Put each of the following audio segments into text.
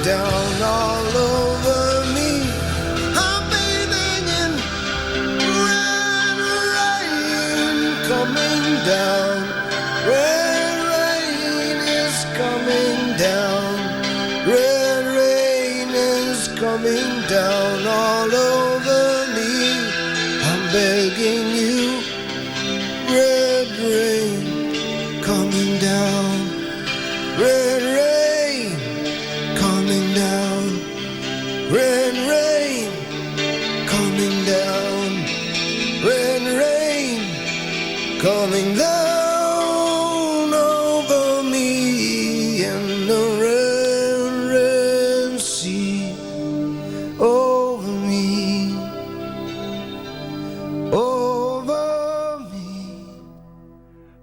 down all over me. I'm bathing in red rain coming down. Red rain is coming down. Red rain is coming down all over me. I'm begging you, red rain coming down. Red rain coming down. Red rain coming down. Red rain coming down over me in the red, red sea. Over me, over me.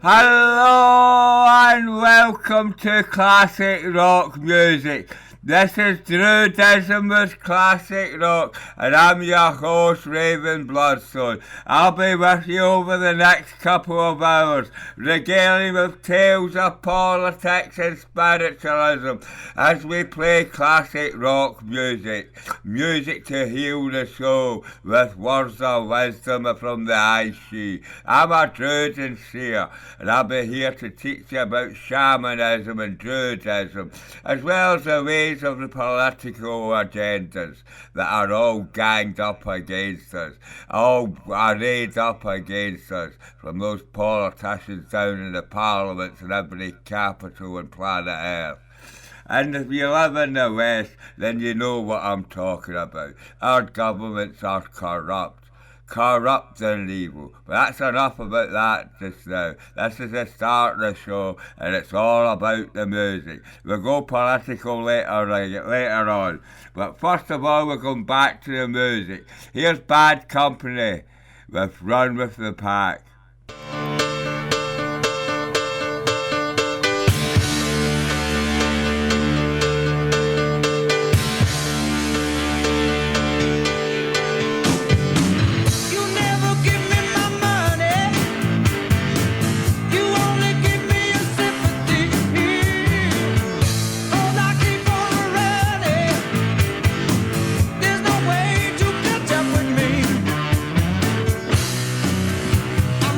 Hello and welcome to Classic Rock Music. This is Druidism with Classic Rock, and I'm your host, Raven Bloodstone. I'll be with you over the next couple of hours, regaling with tales of politics and spiritualism as we play classic rock music. Music to heal the soul with words of wisdom from the high sea. I'm a druid and seer, and I'll be here to teach you about shamanism and druidism, as well as the ways of the political agendas that are all ganged up against us, all arrayed up against us, from those politicians down in the parliaments in every capital on planet Earth. And if you live in the West, then you know what I'm talking about. Our governments are corrupt and evil. But that's enough about that just now. This is the start of the show, and it's all about the music. We'll go political later on. But first of all, we're going back to the music. Here's Bad Company with Run With The Pack. I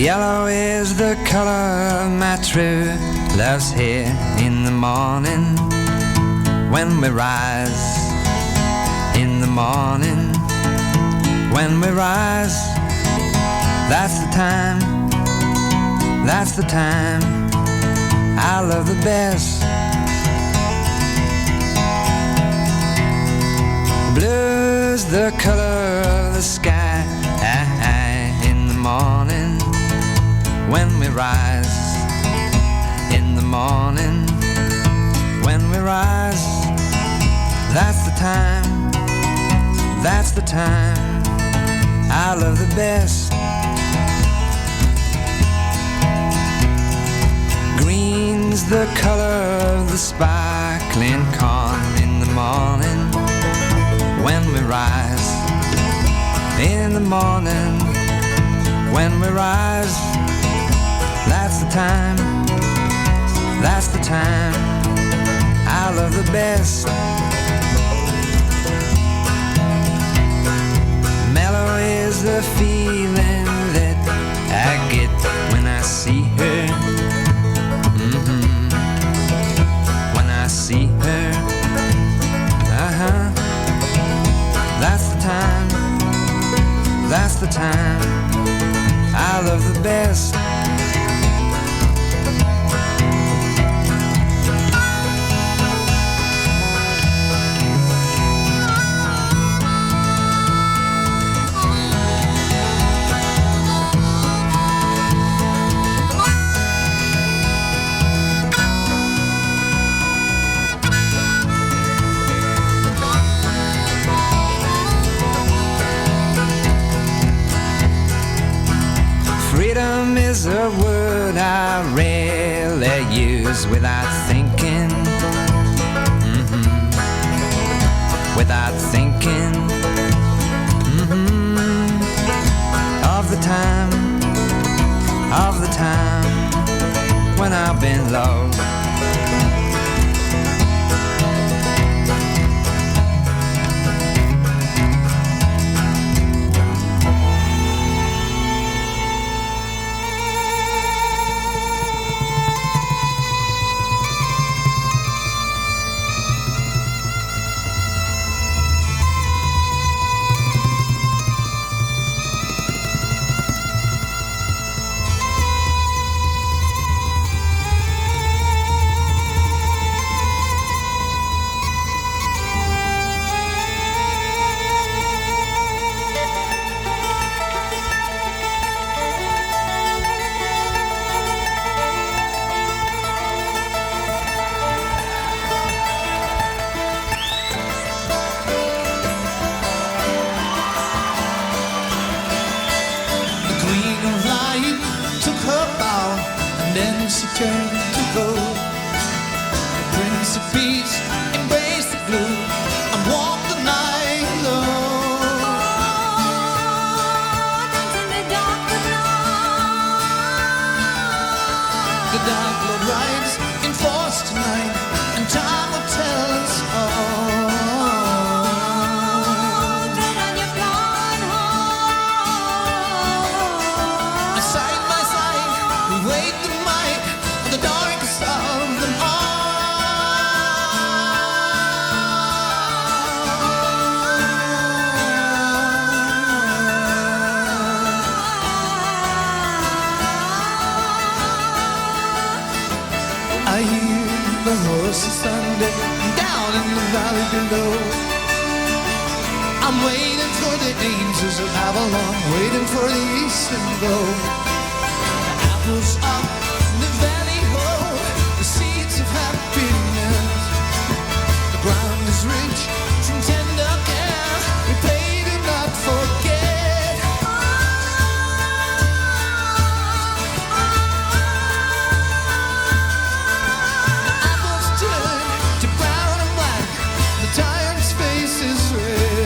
Yellow is the color of my true love's hair. In the morning when we rise, in the morning when we rise, that's the time, that's the time I love the best. Blue's the color of the sky. In the morning when we rise, in the morning when we rise, that's the time, that's the time I love the best. Green's the color of the sparkling corn. In the morning when we rise, in the morning when we rise, that's the time, that's the time I love the best. Mellow is the feeling that I get when I see her. When I see her, that's the time, that's the time I love the best. Freedom is a word I rarely use without thinking, without thinking of the time, of the time when I've been low. She turned to gold. The Prince of Peace embraced the blue and walked the night alone. Dance in the dark of night. The Dark Lord rides in force tonight, and time will tell us all. Tread on your flying horse. Side by side, we wait the mic, the darkest of them all. I hear the horses thunder down in the valley below. I'm waiting for the angels of Avalon, waiting for the eastern glow. The apples up in the valley hold the seeds of happiness. The ground is rich from tender care. We pray to not forget. Apples turn to brown and black. The tyrant's face is red.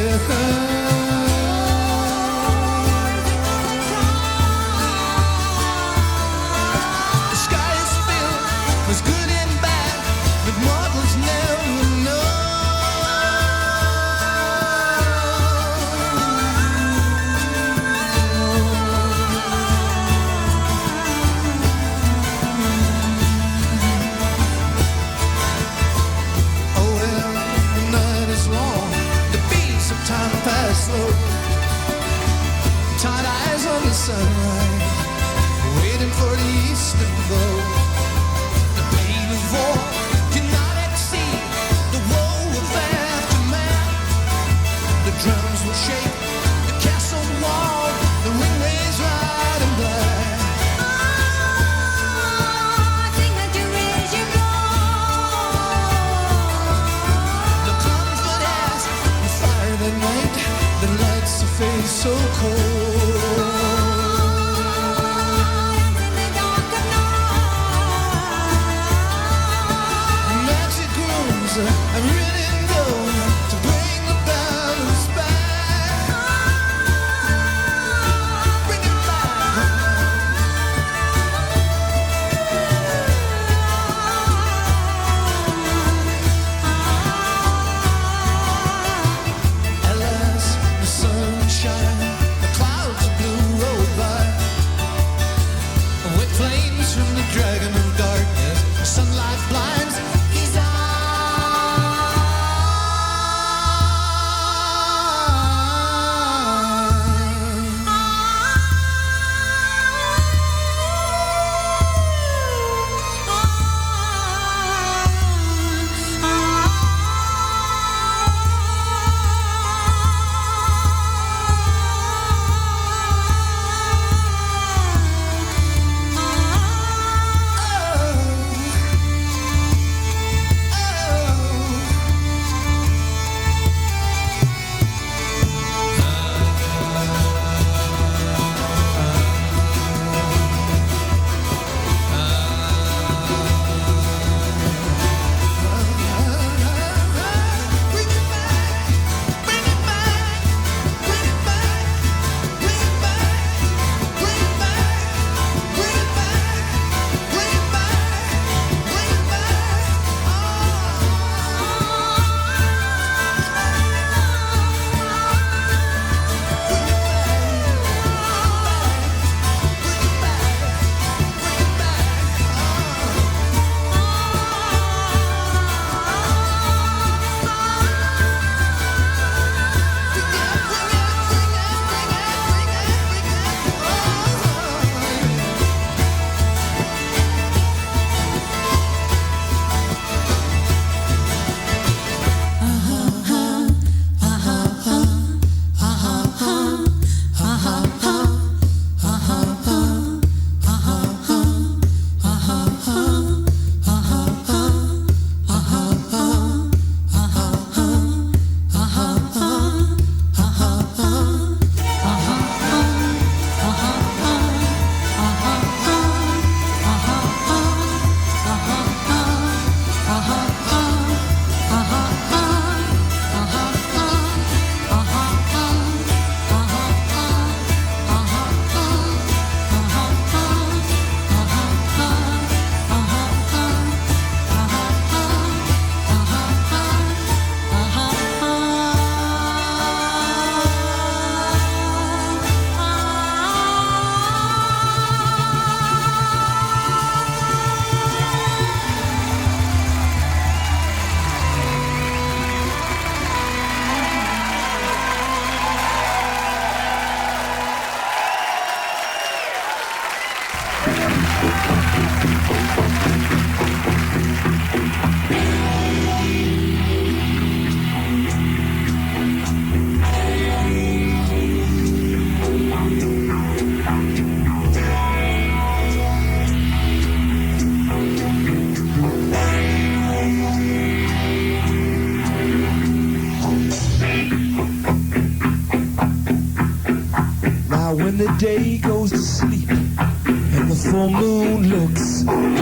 the day goes to sleep and the full moon looks. And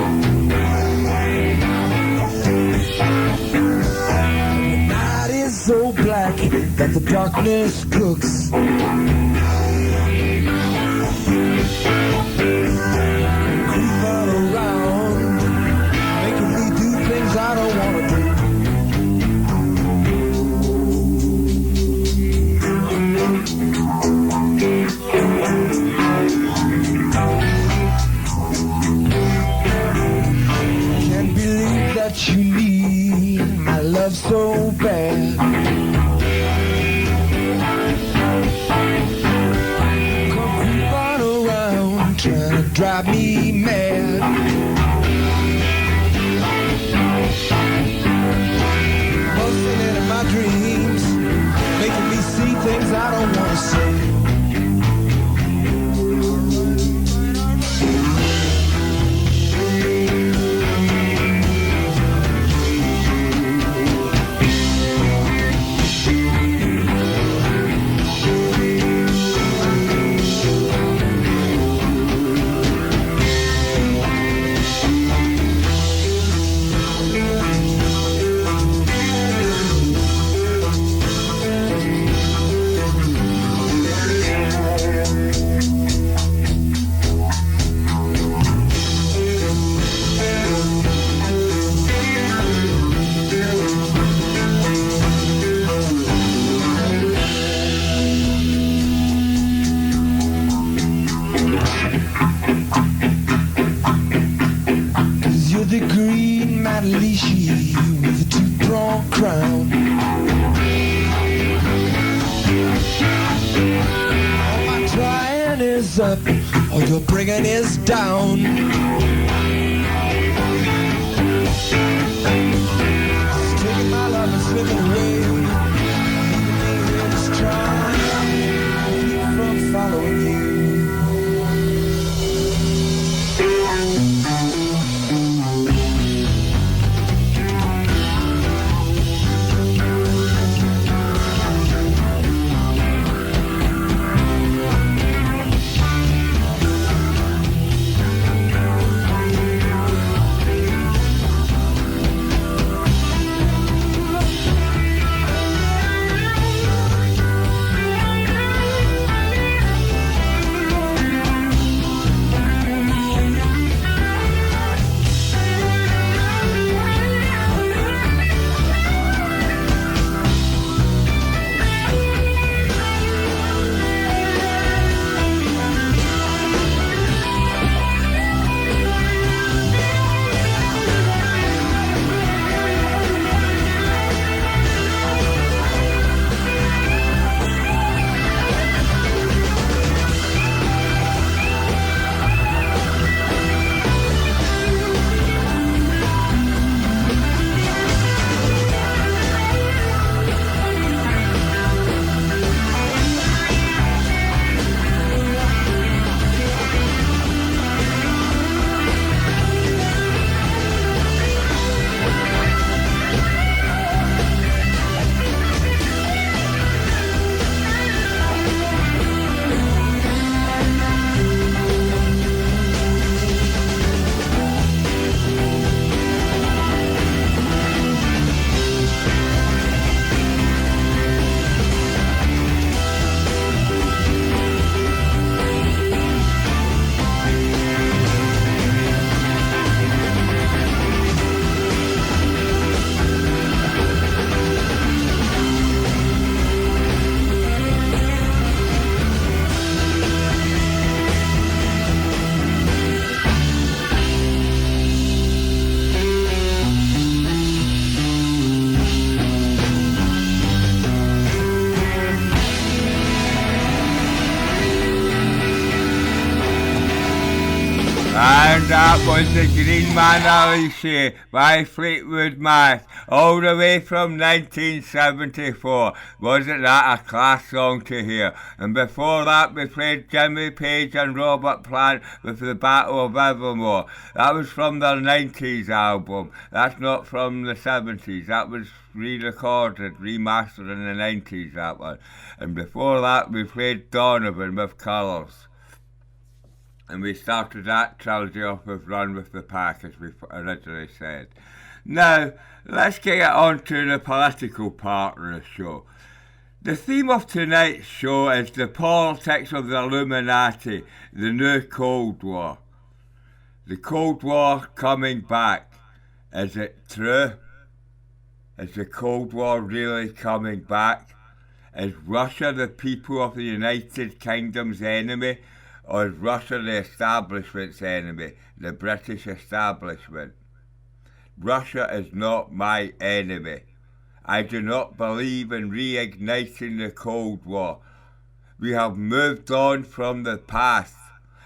the night is so black that the darkness cooks. Creeping around, making me do things I don't want to do. Can't believe that you need my love so bad. Come creeping around, trying to drive me mad. Busting into my dreams, making me see things I don't want to see. The green Madalishi with a two-pronged crown. All my trying is up, all your bringing is down. Just taking my love and slipping away, leaving me here just trying to keep from following you. was the Green Man Alicia by Fleetwood Mac, all the way from 1974. Wasn't that a class song to hear? And before that we played Jimmy Page and Robert Plant with the Battle of Evermore. That was from their 90s album. That's not from the 70s. That was re-recorded, remastered in the 90s, that one. And before that we played Donovan with Colours. And we started that trilogy off with Run with the Pack, as we originally said. Now, let's get on to the political part of the show. The theme of tonight's show is the politics of the Illuminati, the new Cold War. The Cold War coming back. Is it true? Is the Cold War really coming back? Is Russia the people of the United Kingdom's enemy? Or is Russia the establishment's enemy, the British establishment? Russia is not my enemy. I do not believe in reigniting the Cold War. We have moved on from the past,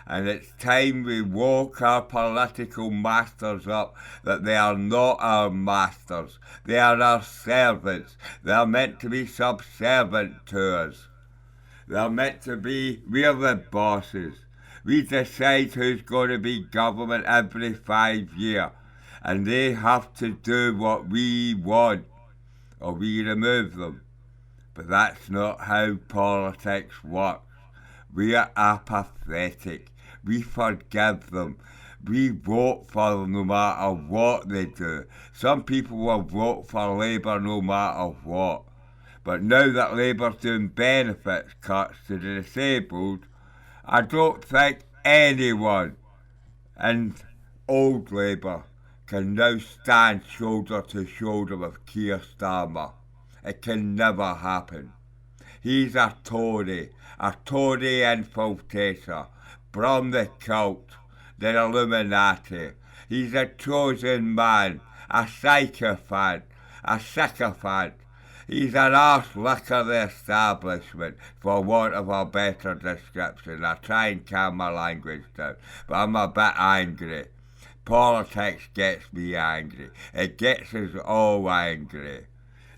and it's time we woke our political masters up that they are not our masters. They are our servants. They are meant to be subservient to us. They're meant to be, we're the bosses. We decide who's going to be government every 5 years. And they have to do what we want, or we remove them. But that's not how politics works. We are apathetic. We forgive them. We vote for them no matter what they do. Some people will vote for Labour no matter what. But now that Labour's doing benefits cuts to the disabled, I don't think anyone in old Labour can now stand shoulder to shoulder with Keir Starmer. It can never happen. He's a Tory infiltrator, from the cult, the Illuminati. He's a chosen man, a sycophant. He's an arse licker of the establishment, for want of a better description. I try and calm my language down, but I'm a bit angry. Politics gets me angry. It gets us all angry.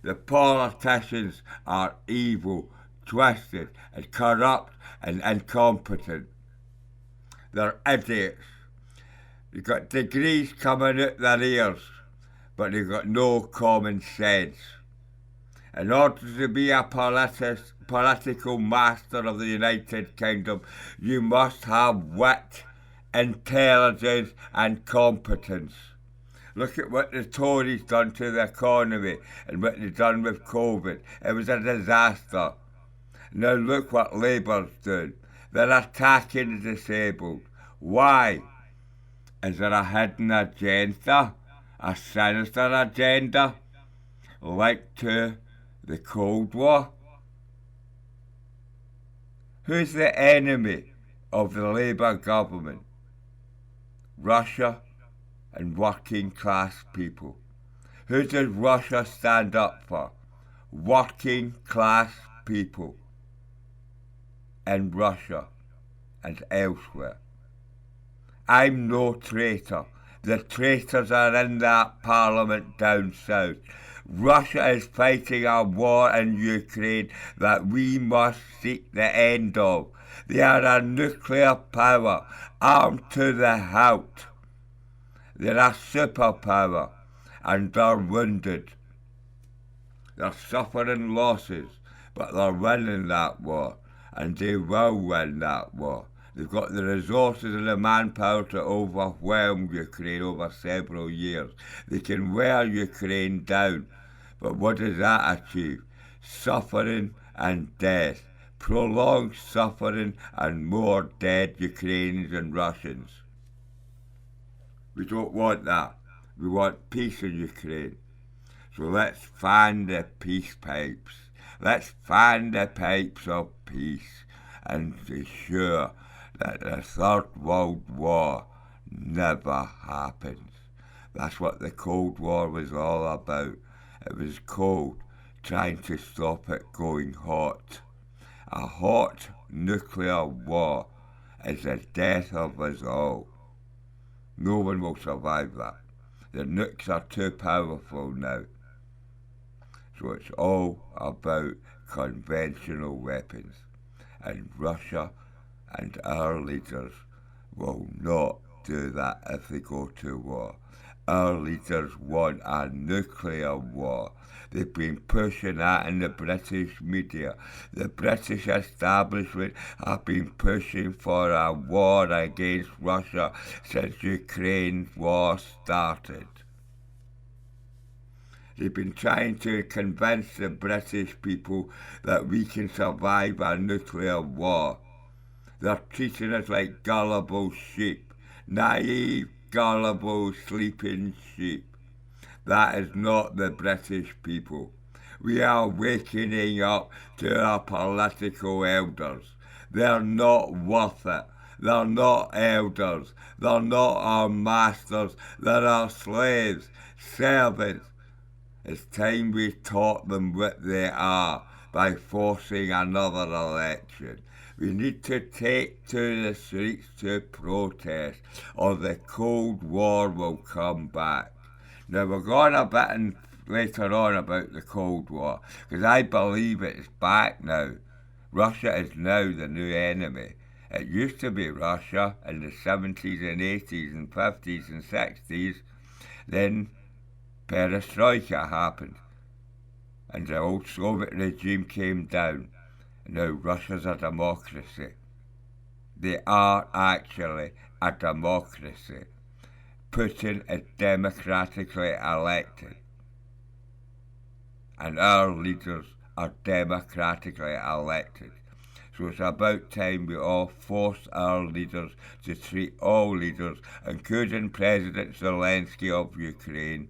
The politicians are evil, twisted, and corrupt, and incompetent. They're idiots. They've got degrees coming out their ears, but they've got no common sense. In order to be a political master of the United Kingdom, you must have wit, intelligence and competence. Look at what the Tories done to the economy and what they've done with COVID. It was a disaster. Now look what Labour's doing. They're attacking the disabled. Why? Is there a hidden agenda? A sinister agenda? Like to the Cold War? Who's the enemy of the Labour government? Russia and working class people. Who does Russia stand up for? Working class people in Russia and elsewhere. I'm no traitor. The traitors are in that parliament down south. Russia is fighting a war in Ukraine that we must seek the end of. They are a nuclear power, armed to the hilt. They're a superpower, and they're wounded. They're suffering losses, but they're winning that war, and they will win that war. They've got the resources and the manpower to overwhelm Ukraine over several years. They can wear Ukraine down. But what does that achieve? Suffering and death. Prolonged suffering and more dead Ukrainians and Russians. We don't want that. We want peace in Ukraine. So let's fan the peace pipes. Let's fan the pipes of peace and ensure that the Third World War never happens. That's what the Cold War was all about. It was cold, trying to stop it going hot. A hot nuclear war is the death of us all. No one will survive that. The nukes are too powerful now. So it's all about conventional weapons. And Russia and our leaders will not do that if they go to war. Our leaders want a nuclear war. They've been pushing that in the British media. The British establishment have been pushing for a war against Russia since Ukraine's war started. They've been trying to convince the British people that we can survive a nuclear war. They're treating us like gullible sheep, naive, gullible, sleeping sheep. That is not the British people. We are wakening up to our political elders. They're not worth it. They're not elders. They're not our masters. They're our slaves, servants. It's time we taught them what they are by forcing another election. We need to take to the streets to protest, or the Cold War will come back. Now, we're going a bit later on about the Cold War, because I believe it's back now. Russia is now the new enemy. It used to be Russia in the 70s and 80s and 50s and 60s. Then perestroika happened, and the old Soviet regime came down. Now Russia's a democracy. They are actually a democracy. Putin is democratically elected, and our leaders are democratically elected. So it's about time we all force our leaders to treat all leaders, including President Zelensky of Ukraine,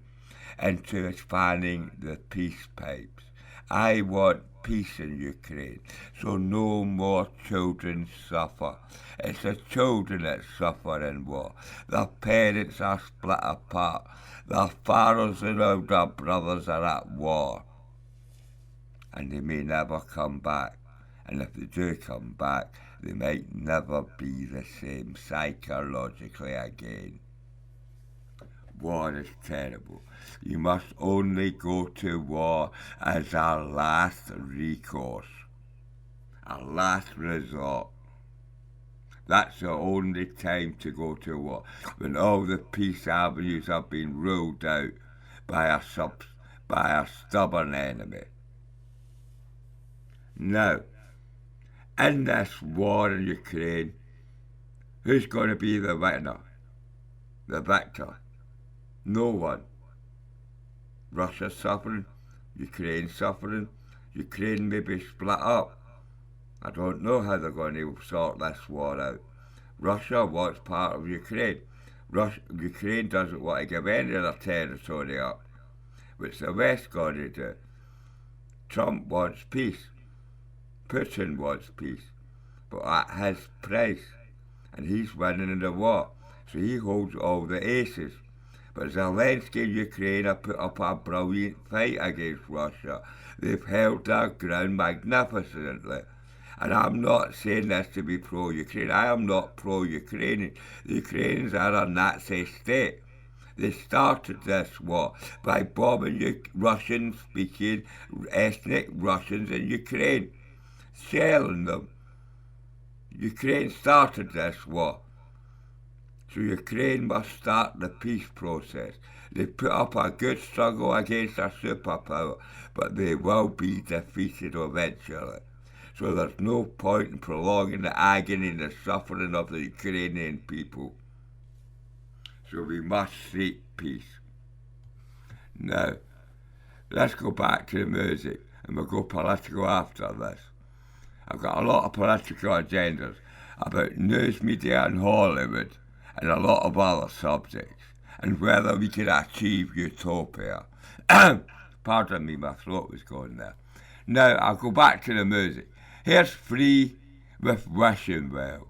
into fanning the peace pipes. I want peace in Ukraine, so no more children suffer. It's the children that suffer in war. Their parents are split apart. Their fathers and older brothers are at war, and they may never come back. And if they do come back, they might never be the same psychologically again. War is terrible. You must only go to war as our last recourse, our last resort. That's the only time to go to war, when all the peace avenues have been ruled out by a stubborn enemy. Now, in this war in Ukraine, who's going to be the winner, the victor? No one. Russia's suffering, Ukraine's suffering, Ukraine may be split up. I don't know how they're going to sort this war out. Russia wants part of Ukraine. Ukraine doesn't want to give any of their territory up, which the West got to do. Trump wants peace. Putin wants peace, but at his price, and he's winning in the war, so he holds all the aces. But Zelensky and Ukraine have put up a brilliant fight against Russia. They've held their ground magnificently. And I'm not saying this to be pro-Ukraine. I am not pro-Ukrainian. The Ukrainians are a Nazi state. They started this war by bombing Russian-speaking ethnic Russians in Ukraine, shelling them. Ukraine started this war. So Ukraine must start the peace process. They put up a good struggle against a superpower, but they will be defeated eventually. So there's no point in prolonging the agony and the suffering of the Ukrainian people. So we must seek peace. Now, let's go back to the music, and we'll go political after this. I've got a lot of political agendas about news media and Hollywood, and a lot of other subjects, and whether we can achieve utopia. Pardon me, my throat was going there. Now, I'll go back to the music. Here's Free with Wishing Well.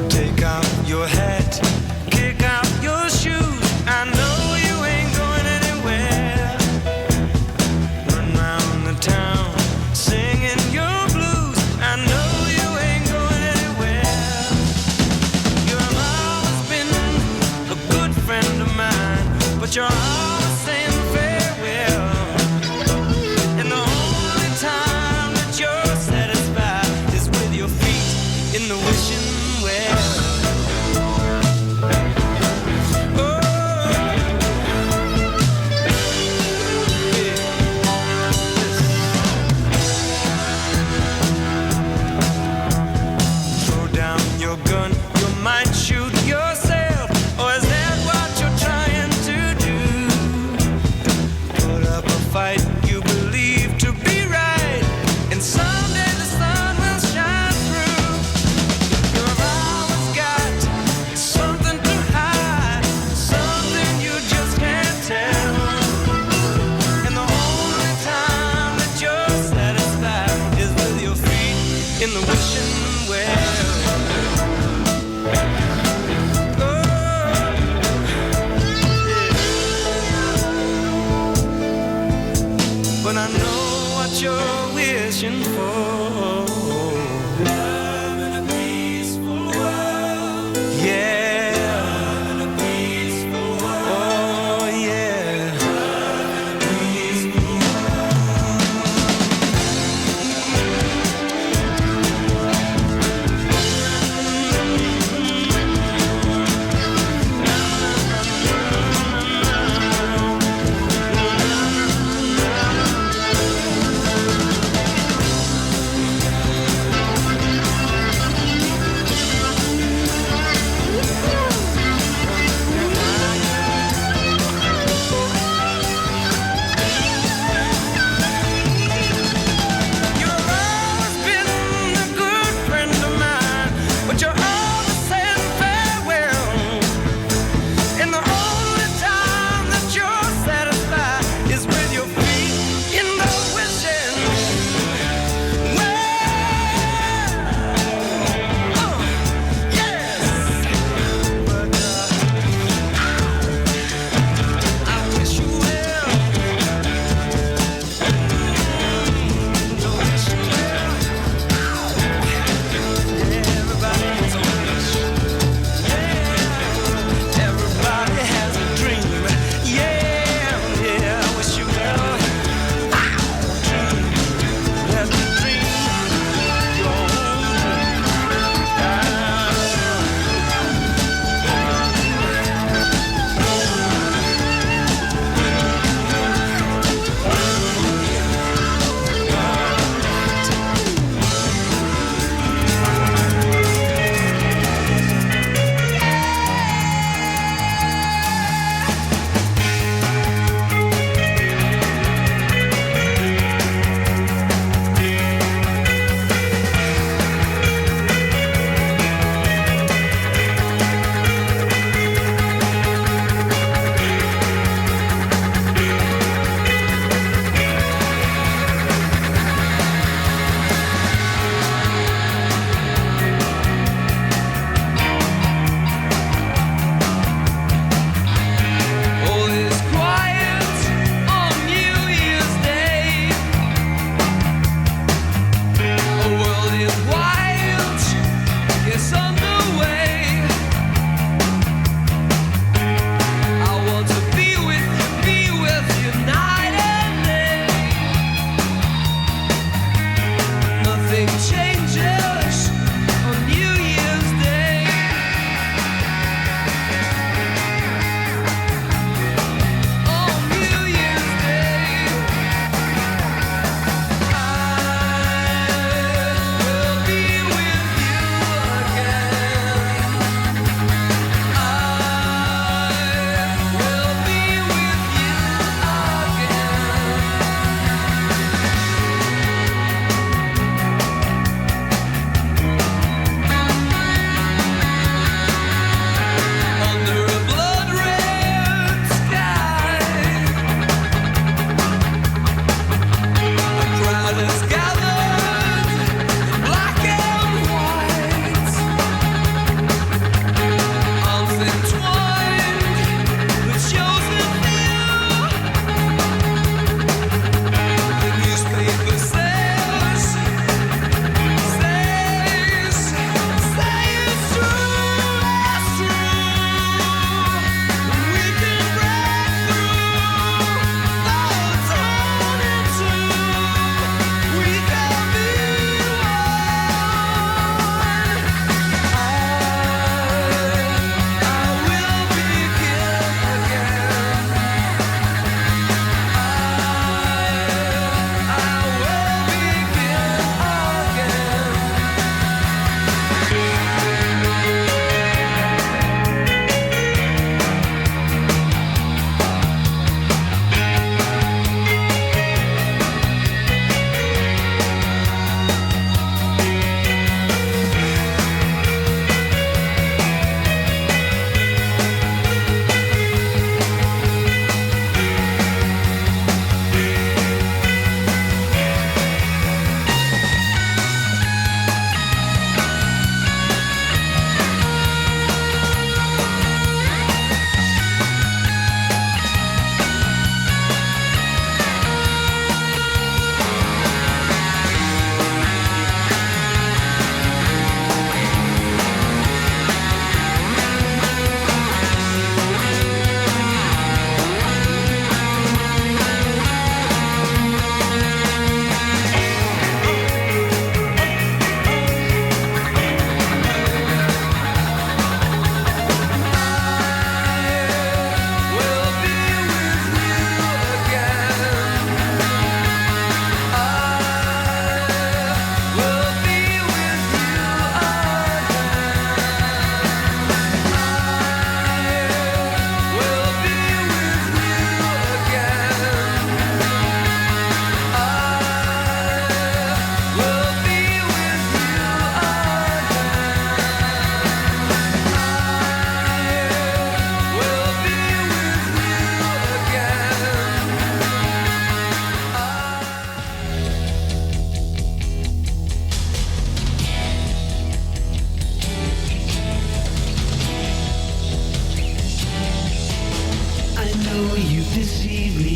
Take out your hat, kick out your shoes. I know fight you believe to be right, and someday the sun will shine through. You've always got something to hide, something you just can't tell. And the only time that you're satisfied is with your feet in the wishing well. But I know what you're wishing for. Love in a peaceful world. Yeah. Love in a peaceful world. Oh yeah. Love in a peaceful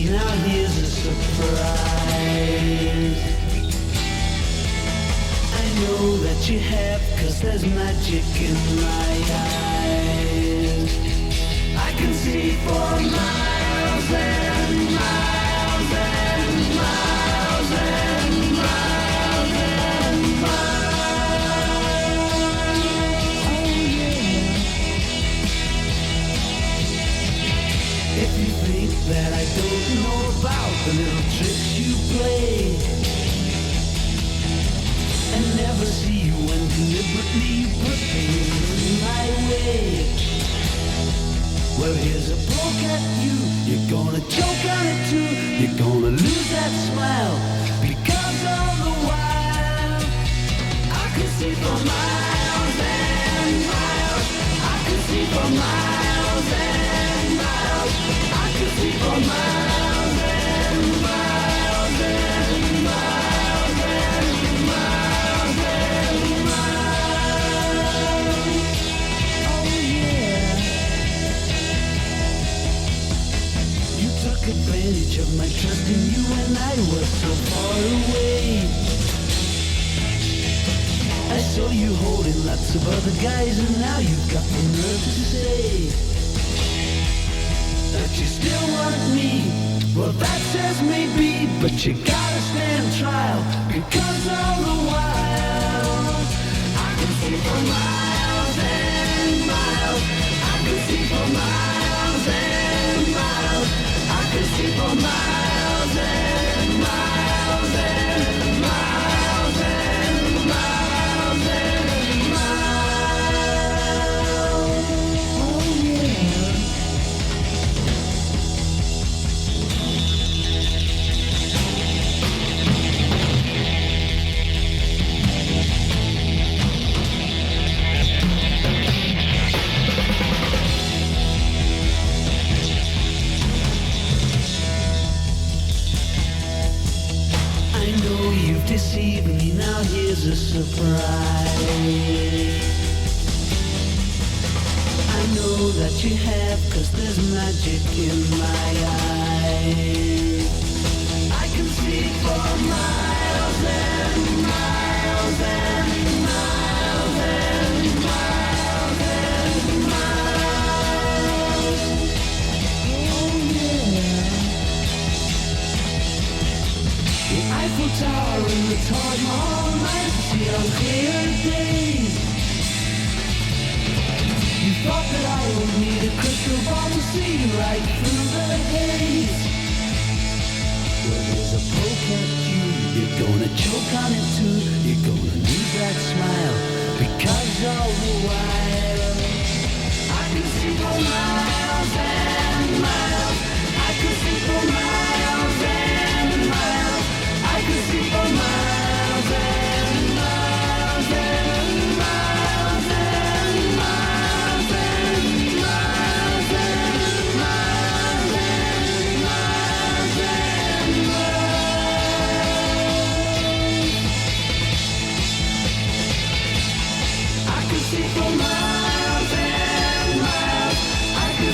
me, now here's a surprise. I know that you have, 'cause there's magic in my eyes. I can see for miles and miles and miles and miles and miles. Oh yeah. If you think that I don't know about the little tricks you play and never see you when deliberately you put things in my way, well, here's a poke at you. You're gonna choke on it too. You're gonna lose that smile because all the while I can see for miles and miles. I can see for miles and miles. I can see for miles and miles and miles and miles and miles. Oh yeah. You took advantage of my trust in you when I was so far away. I saw you holding lots of other guys, and now you've got the nerve to say that you still want me. Well, that says maybe, but you gotta stand trial, because all the while I can see for miles and miles. I can see for miles and miles. I can see for miles and miles and miles and miles and miles. Oh yeah. I know you've deceived me, now here's a surprise. I know that you have, 'cause there's magic in my eyes. I can see for miles and miles and miles and miles and miles. Oh yeah. The Eiffel Tower and the Taj Mahal nights, see on clear days. You thought that I would need a crystal ball to see right through the haze. Well, there's a poke at you. You're gonna choke on it too. You're gonna lose that smile, because all the while I can see for miles and miles. I can see for miles and miles. I can see for miles and miles and miles and miles and miles and miles and miles and miles. I can see for miles and miles. I can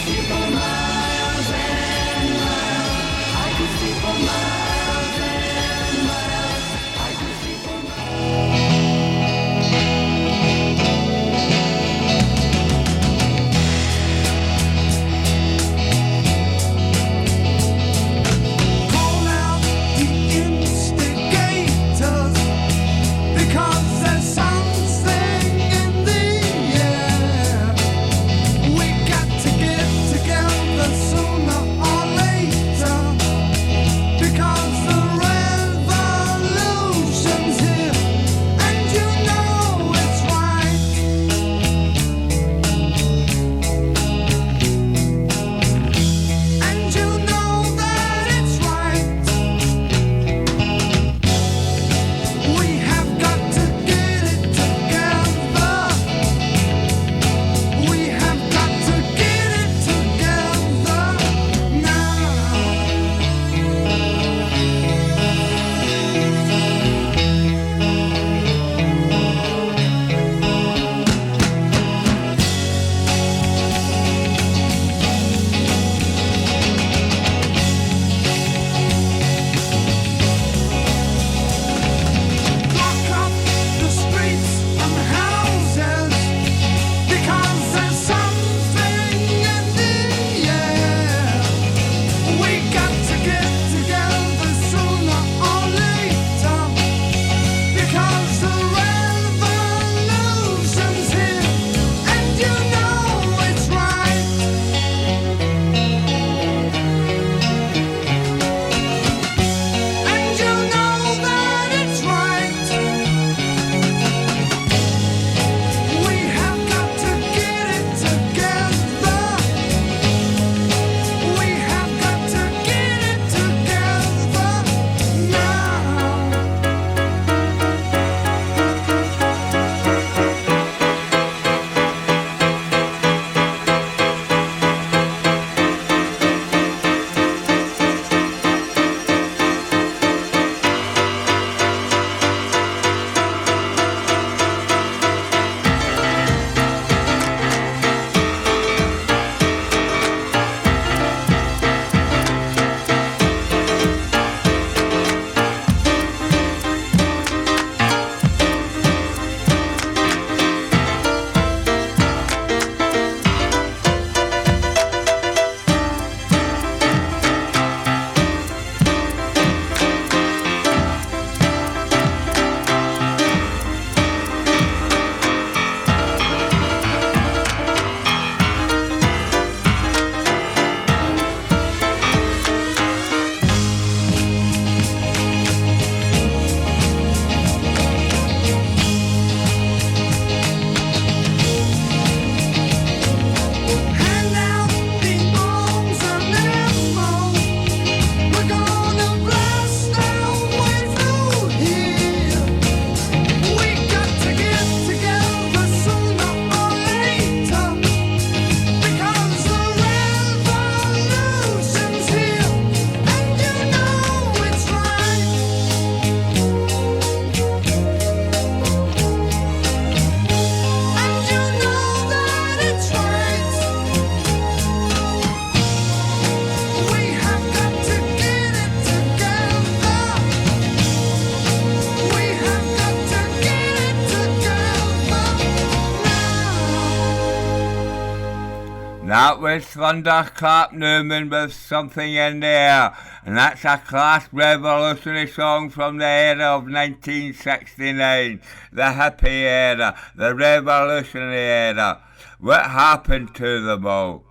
That was Thunderclap Newman with Something in the Air, and that's a class revolutionary song from the era of 1969, the hippie era, the revolutionary era. What happened to them all?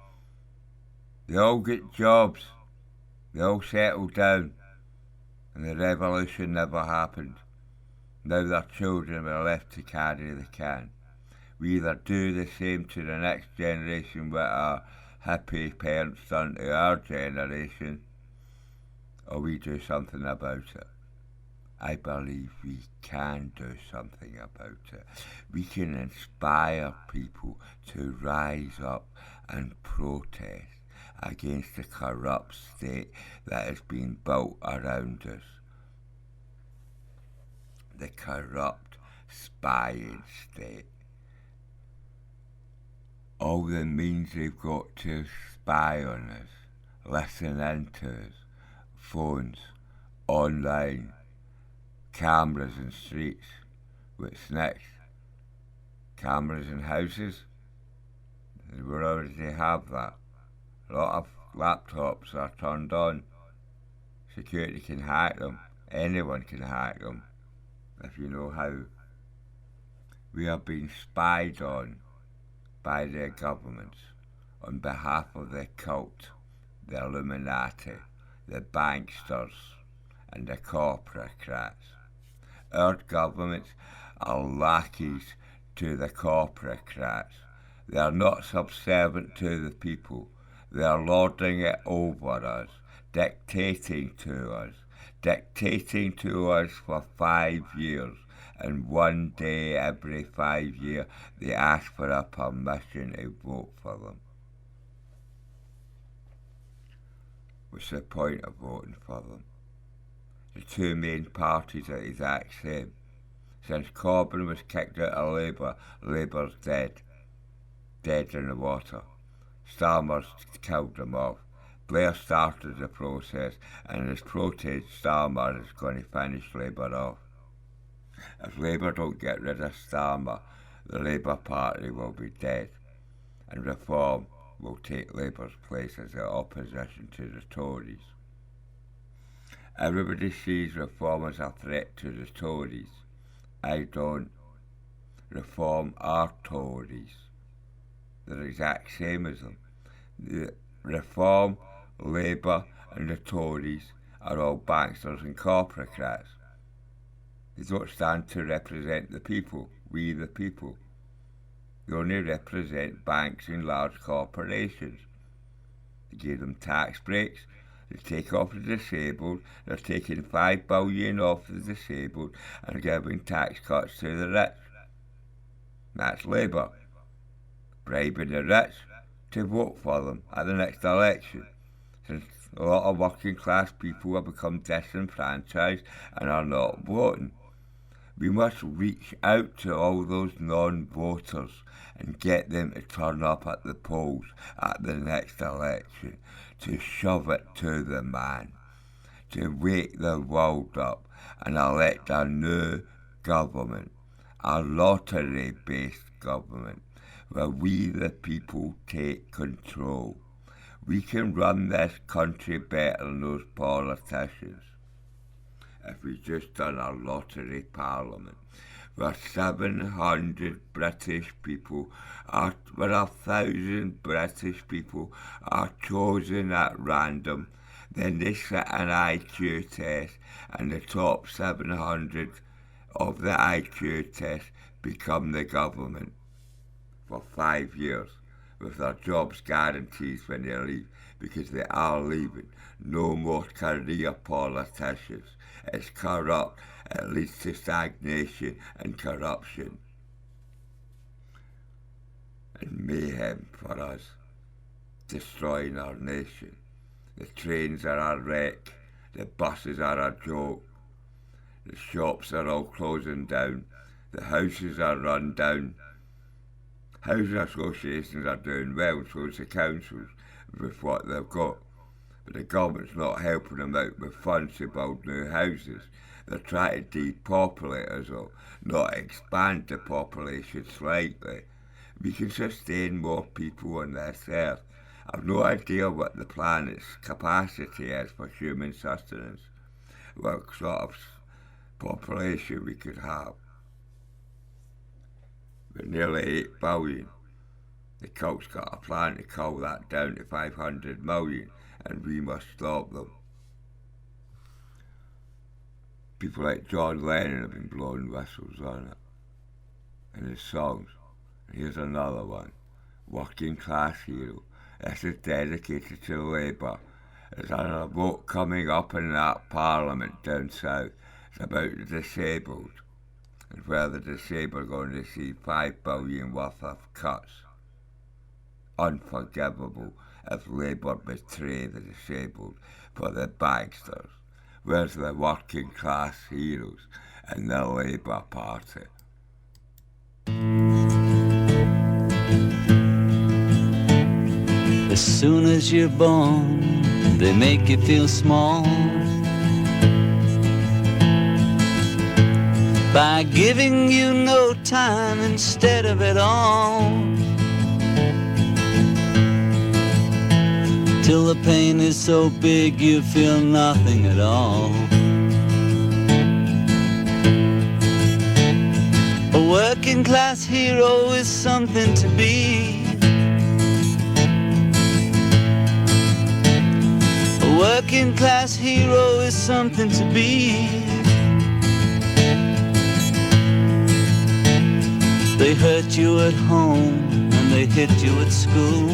They all get jobs, they all settled down, and the revolution never happened. Now their children were left to carry the can. We either do the same to the next generation what our hippie parents done to our generation, or we do something about it. I believe we can do something about it. We can inspire people to rise up and protest against the corrupt state that has been built around us. The corrupt, spying state. All the means they've got to spy on us, listen into us, phones, online, cameras in streets. What's next? Cameras in houses? We already have that. A lot of laptops are turned on. Security can hack them. Anyone can hack them, if you know how. We are being spied on by their governments on behalf of the cult, the Illuminati, the banksters, and the corporatocrats. Our governments are lackeys to the corporatocrats. They are not subservient to the people. They are lording it over us, dictating to us for 5 years. And one day every 5 years they ask for a permission to vote for them. What's the point of voting for them? The two main parties are the exact same. Since Corbyn was kicked out of Labour, Labour's dead. Dead in the water. Starmer's killed them off. Blair started the process, and in his protest, Starmer is going to finish Labour off. If Labour don't get rid of Starmer, the Labour Party will be dead, and Reform will take Labour's place as the opposition to the Tories. Everybody sees Reform as a threat to the Tories. I don't. Reform are Tories. They're the exact same as them. The Reform, Labour and the Tories are all banksters and corporatocrats. They don't stand to represent the people, we the people. They only represent banks and large corporations. They give them tax breaks, they take off the disabled, they're taking $5 billion off the disabled and giving tax cuts to the rich. That's Labour. Bribing the rich to vote for them at the next election. Since a lot of working class people have become disenfranchised and are not voting. We must reach out to all those non-voters and get them to turn up at the polls at the next election, to shove it to the man, to wake the world up and elect a new government, a lottery-based government, where we the people take control. We can run this country better than those politicians. If we just done a lottery parliament, where 700 British people are, where 1,000 British people are chosen at random, then they sit an IQ test, and the top 700 of the IQ test become the government for 5 years, with their jobs guaranteed when they leave, because they are leaving. No more career politicians. It's corrupt. It leads to stagnation and corruption and mayhem for us, destroying our nation. The trains are a wreck. The buses are a joke. The shops are all closing down. The houses are run down. Housing associations are doing well, so is the councils with what they've got. But the government's not helping them out with funds to build new houses. They're trying to depopulate us all, not expand the population slightly. We can sustain more people on this earth I've no idea what the planet's capacity is for human sustenance, what sort of population we could have. But nearly 8 billion. The cult's got a plan to cull that down to 500 million, and we must stop them. People like John Lennon have been blowing whistles on it in his songs. And here's another one. Working Class Hero. This is dedicated to Labour. There's another vote coming up in that Parliament down south. It's about the disabled, and where the disabled are going to see 5 billion worth of cuts. Unforgivable if Labour betray the disabled for the banksters. Where's the working class heroes in the Labour Party? As soon as you're born, they make you feel small by giving you no time instead of it all, till the pain is so big you feel nothing at all. A working class hero is something to be. A working class hero is something to be. They hurt you at home and they hit you at school.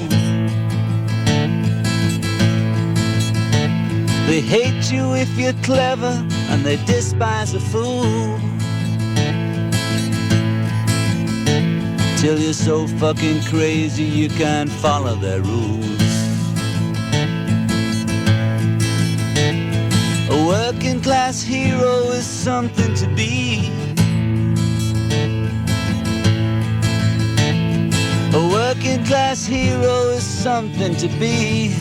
They hate you if you're clever and they despise a fool, till you're so fucking crazy you can't follow their rules. A working class hero is something to be. A working class hero is something to be.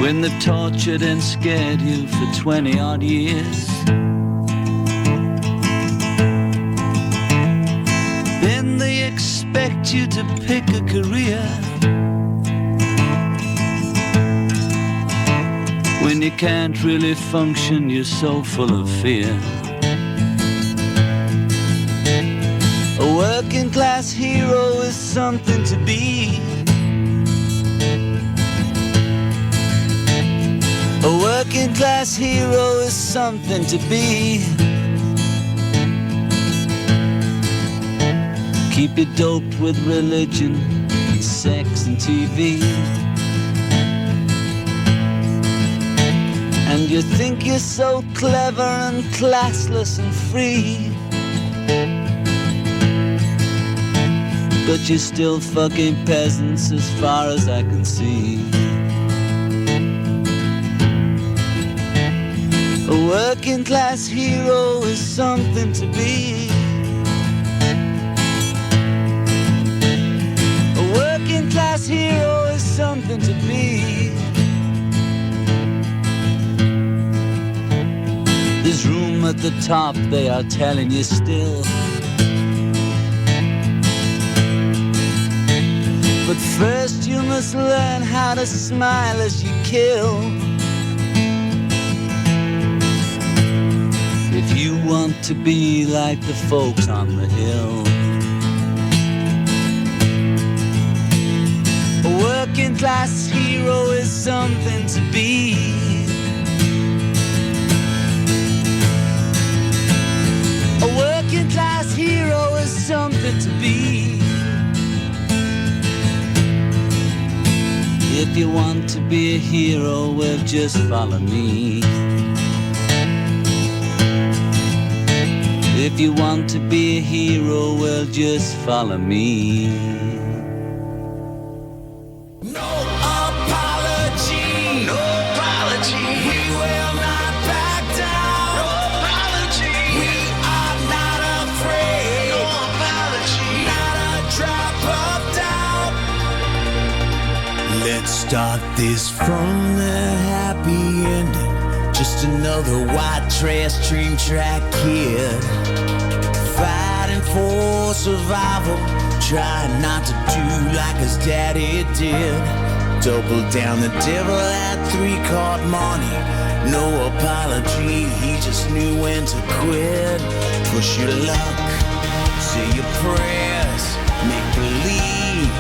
When they've tortured and scared you for 20 odd years, then they expect you to pick a career. When you can't really function, you're so full of fear. A working class hero is something to be. A working class hero is something to be. Keep you doped with religion and sex and TV, and you think you're so clever and classless and free, but you're still fucking peasants as far as I can see. A working class hero is something to be. A working class hero is something to be. There's room at the top, they are telling you still, but first you must learn how to smile as you kill. If you want to be like the folks on the hill. A working class hero is something to be. A working class hero is something to be. If you want to be a hero, well, just follow me. If you want to be a hero, well, just follow me. No apology, no apology. We will not back down. No apology. We are not afraid. No apology. Not a drop of doubt. Let's start this from the happy ending. Just another white trash train track kid, fighting for survival, tried not to do like his daddy did. Double down the devil at 3-card money. No apology, he just knew when to quit. Push your luck, say your prayers, make believe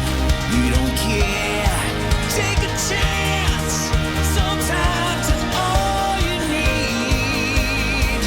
you don't care. Take a chance, sometimes it's all you need.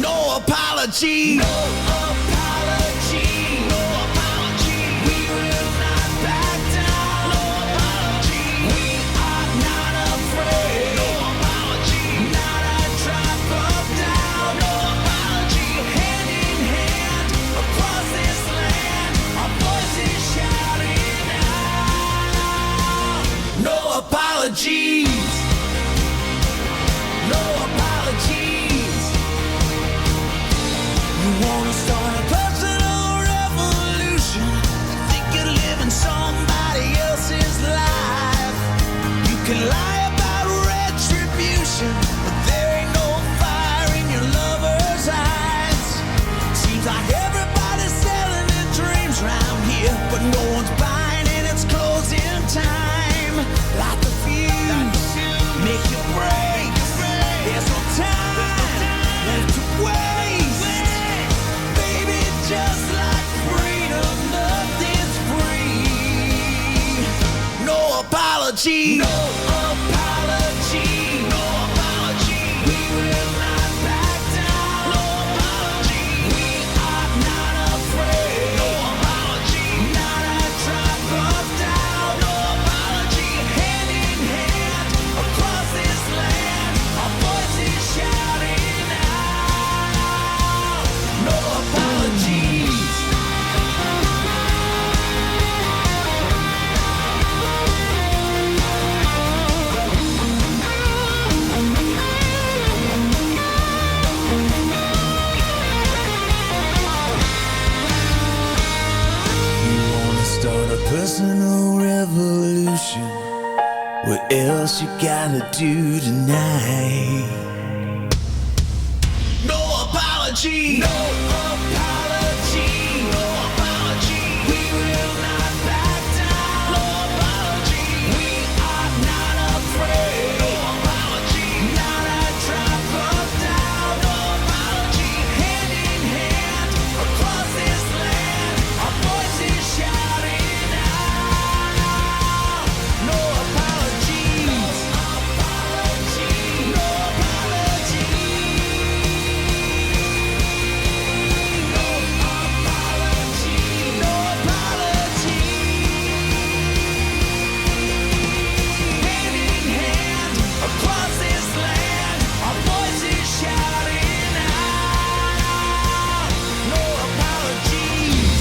No apology. No apology. No apology. We will not back down. No apology. We are not afraid. No apology. Not a drop of down. No apology. Hand in hand across this land, our voices shouting out. No apologies. No apologies. You wanna start a personal revolution? Think you're living somebody else's life. You can lie about retribution, but there ain't no fire in your lover's eyes. Seems like everybody's selling their dreams round here, but no one's buying and it's closing time. Like a fuse, make you break. There's no time left to waste. Baby, just like freedom, nothing's free. No apology. No apology. No apology. We will not back down. No apology. We are not afraid. No apology. Not a drop of down. No apology. Hand in hand across this land, our voices shouting out. No apologies. You wanna start a personal revolution? What else you gotta do tonight? No apology. No apology. No apology. We will not back down. No apology. We are not afraid. No apology. Not a drop of down. No apology. Hand in hand across this land, our voices shouting out. No apology. No apology. No apology. No apology. No apology. Hand in hand across this land, our voices shouting out. No apologies.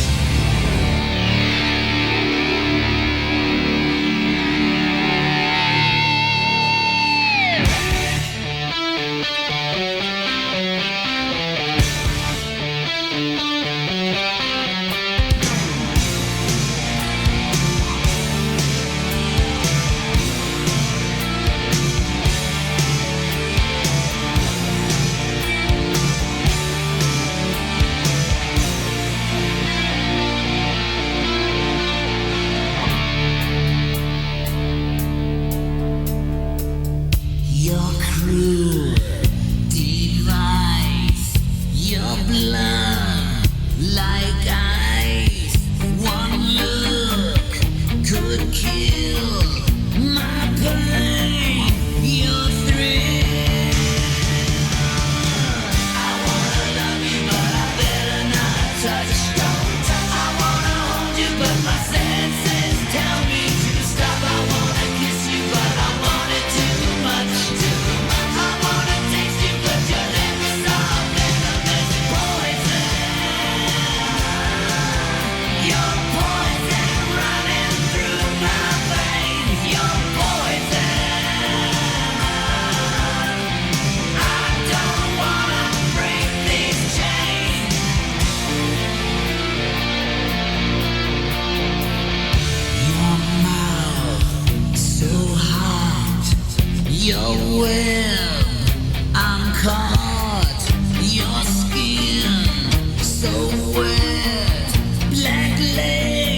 Your cruel device, your blood like ice. One look could kill my pain. Your thrill. I wanna love you, but I better not touch. I wanna hold you, but my senses tell me to stop. I wanna kiss you, but I want it too much. I wanna taste you, but your lips are venomous poison. Your poison running through my veins. Your poison. I don't wanna break these chains. Your mouth so hot, your web I'm caught. Your skin so wet, black legs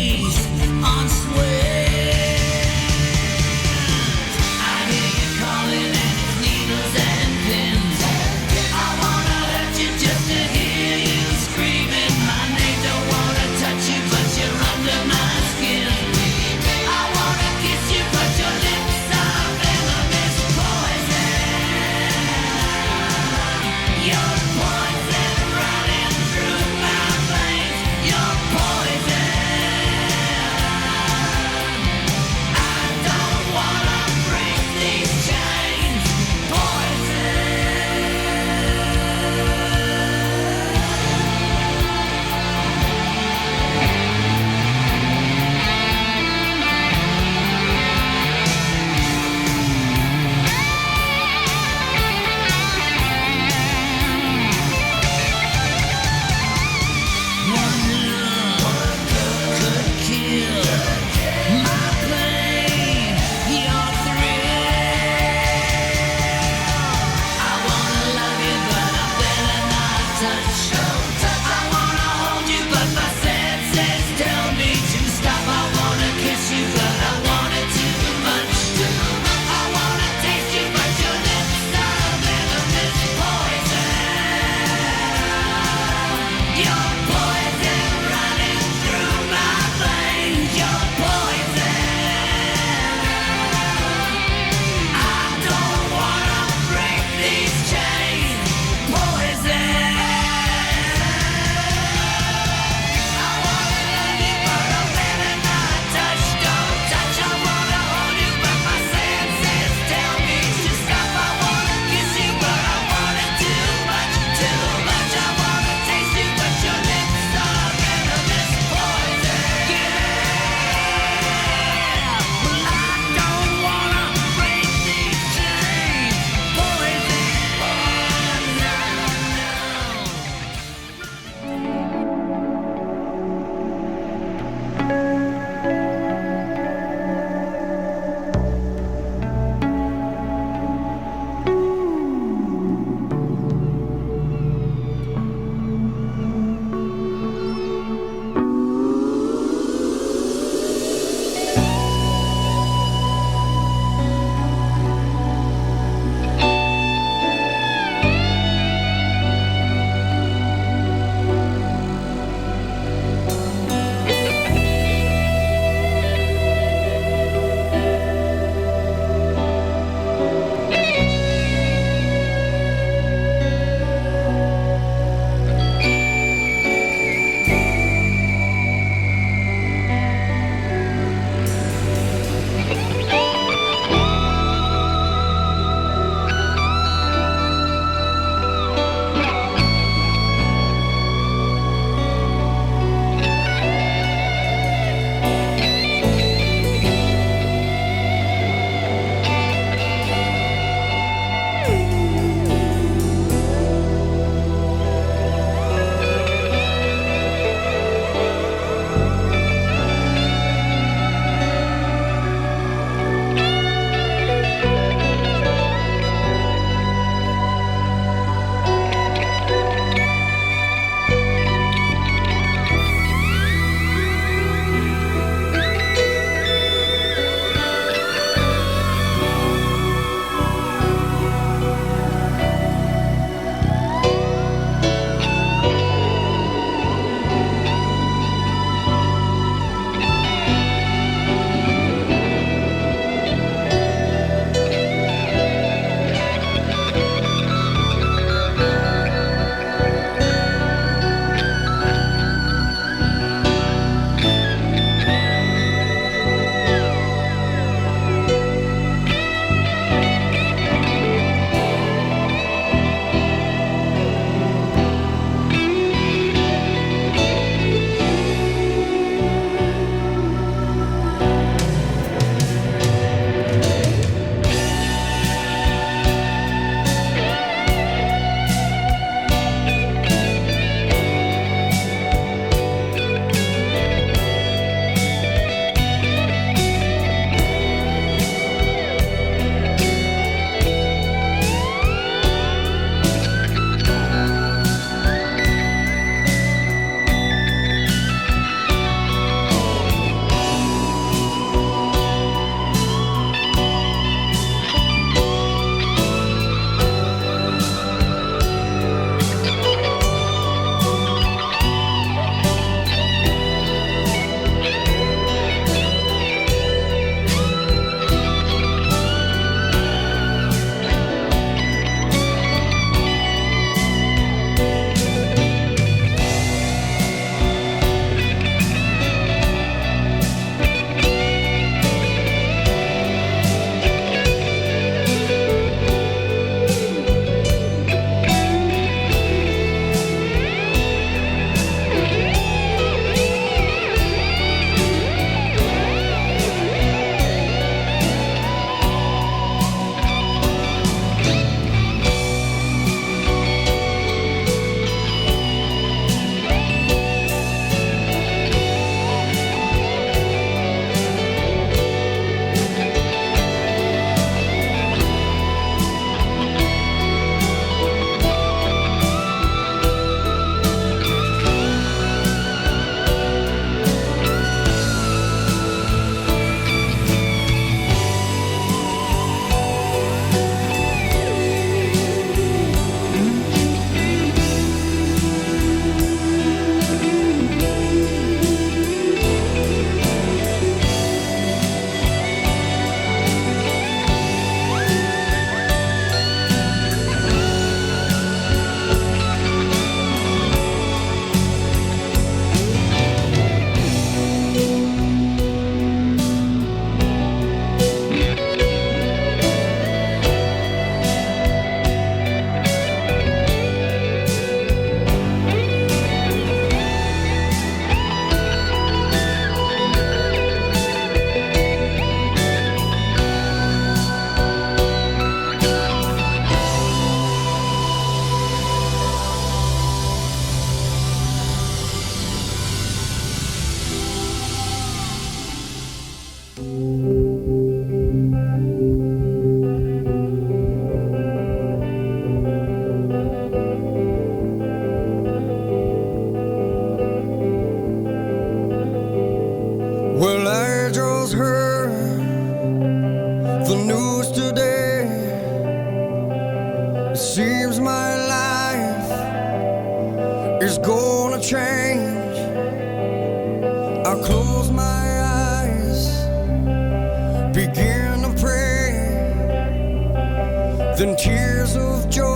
Then tears of joy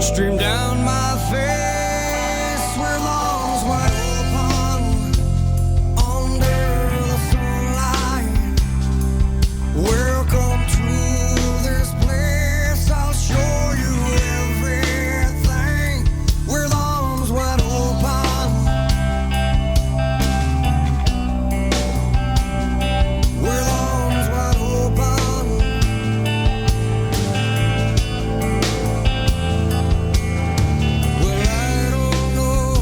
stream down my face where lawns wide open under the sunlight. Welcome to this place, I'll show you everything. Where lawns wide open, where lawns wide open. Well, I don't know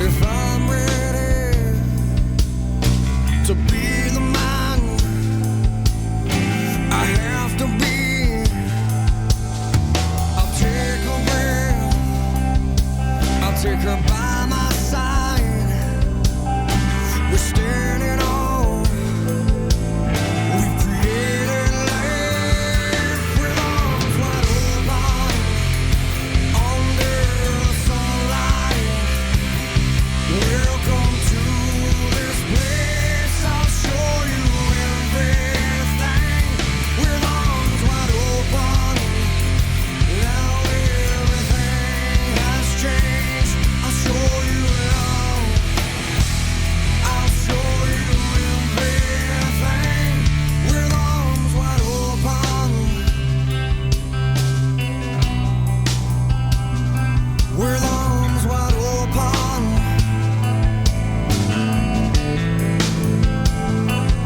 if I'm ready to be the man I have to be. I'll take a breath, I'll take her by my side. We're standing on, we've created life. We're arms wide open under the sunlight. Welcome to this place, I'll show you everything. We're arms wide open, now everything has changed. I'll show you love, I'll show you everything. We're arms wide open, we're arms wide open.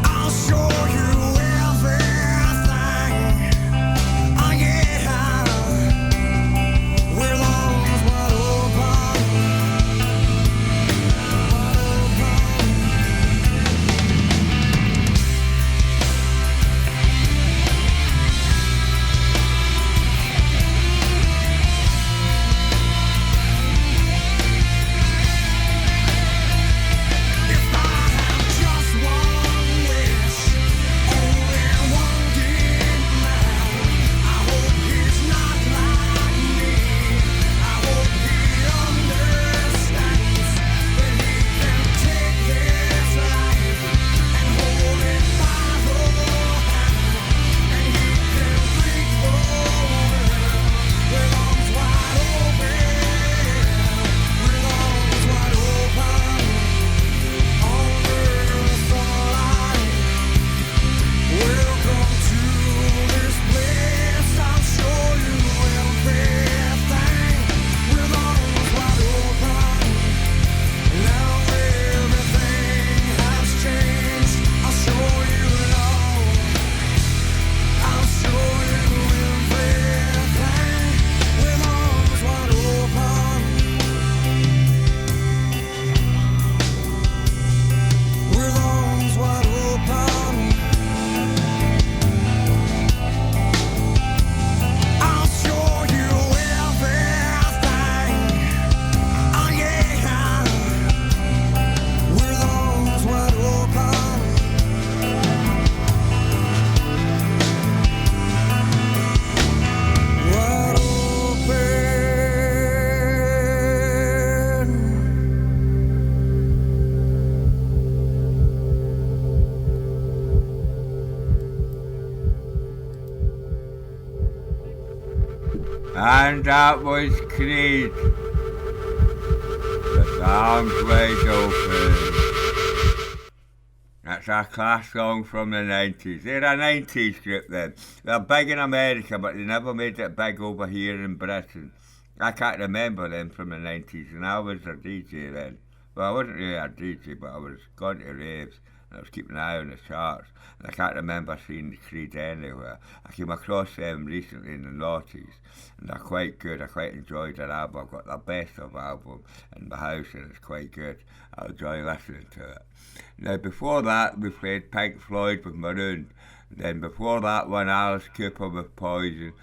I'll show you everything. Oh yeah, we're arms wide open, wide open. If I have just one wish, only one demand, I hope he's not like me. I hope he understands that he can take this life and hold it by the hand, and he can break the world with arms wide open, with arms wide open. Under the sunlight, welcome to this place, I'll show you everything. With arms wide open, now everything has changed. I'll show you love, I'll show you everything. With arms wide open, with arms wide open. I'll show you everything. Oh yeah, with arms wide open, wide open. And that was Creed. The arms wide open. That's a class song from the 90s. They're a 90s group then. They're big in America, but they never made it big over here in Britain. I can't remember them from the 90s, and I was a DJ then. Well, I wasn't really a DJ, but I was going to raves, and I was keeping an eye on the charts, and I can't remember seeing the Creed anywhere. I came across them recently in the noughties, and they're quite good. I quite enjoyed their album. I've got the best of album in my house, and it's quite good. I enjoy listening to it. Now, before that, we played Pink Floyd with Maroon. Then before that one, Alice Cooper with Poison.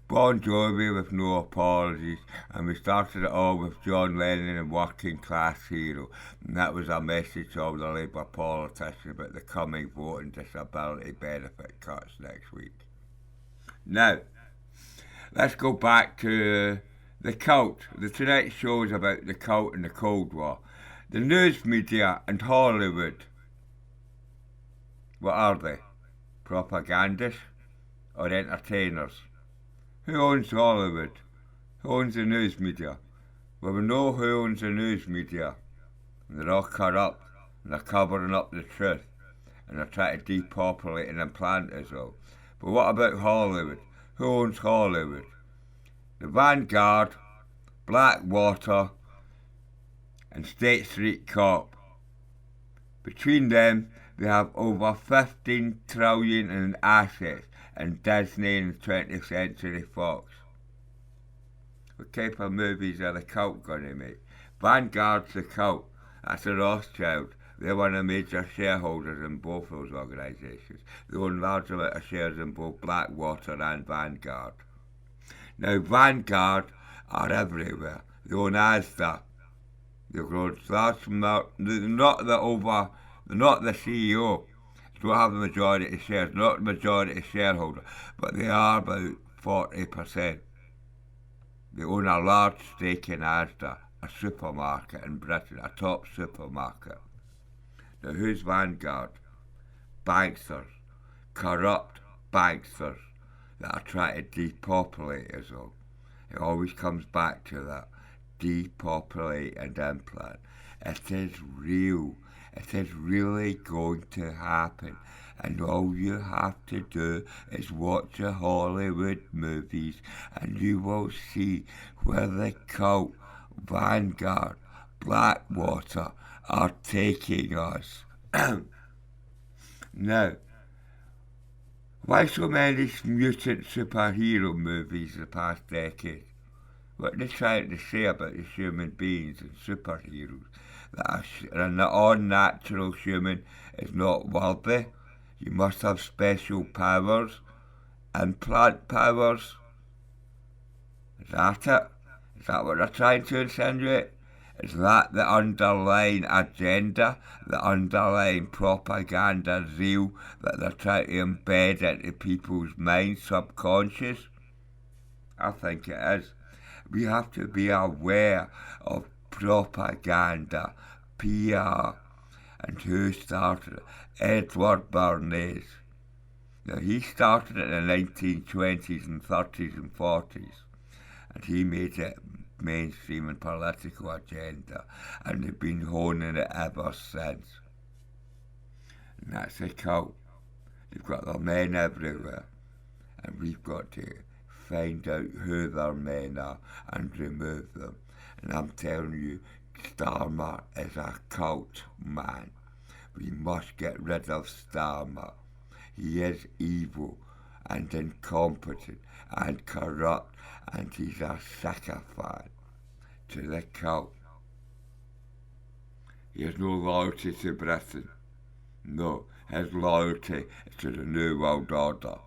Bon Jovi with No Apologies, and we started it all with John Lennon and Working Class Hero, and that was a message to all the Labour politicians about the coming vote and disability benefit cuts next week. Now, let's go back to the cult. The Tonight Show is about the cult and the Cold War. The news media and Hollywood, what are they? Propagandists? or entertainers? Who owns Hollywood? Who owns the news media? Well, we know who owns the news media. And they're all corrupt, and they're covering up the truth, and they're trying to depopulate and implant us all. But what about Hollywood? Who owns Hollywood? The Vanguard, Blackwater, and State Street Corp. Between them, they have over 15 trillion in assets in Disney and 20th Century Fox. What type of movies are the cult going to make? Vanguard's the cult. That's a Rothschild. They're one of the major shareholders in both those organisations. They own large amount of shares in both Blackwater and Vanguard. Now, Vanguard are everywhere. They own Asda. They've grown large amount. They're not the CEO. They don't have the majority of shares. Not the majority shareholder, but they are about 40%. They own a large stake in Asda, a supermarket in Britain, a top supermarket. Now, who's Vanguard? Banksters, corrupt banksters that are trying to depopulate us all. It always comes back to that. Depopulate and implant. It is real. It is really going to happen. And all you have to do is watch the Hollywood movies and you will see where the cult, Vanguard, Blackwater are taking us. Now, why so many mutant superhero movies the past decade? What they're trying to say about the human beings and superheroes, that an unnatural human is not worthy. You must have special powers, implant powers. Is that it? Is that what they're trying to insinuate? Is that the underlying agenda, the underlying propaganda zeal that they're trying to embed into people's minds, subconscious? I think it is. We have to be aware of propaganda, PR, and who started it. Edward Bernays. Now, he started it in the 1920s and 30s and 40s, and he made it mainstream and political agenda, and they've been honing it ever since. And that's a cult. They've got their men everywhere, and we've got to find out who their men are and remove them. And I'm telling you, Starmer is a cult man. We must get rid of Starmer. He is evil and incompetent and corrupt, and he's a sycophant to the cult. He has no loyalty to Britain. No, his loyalty is to the New World Order,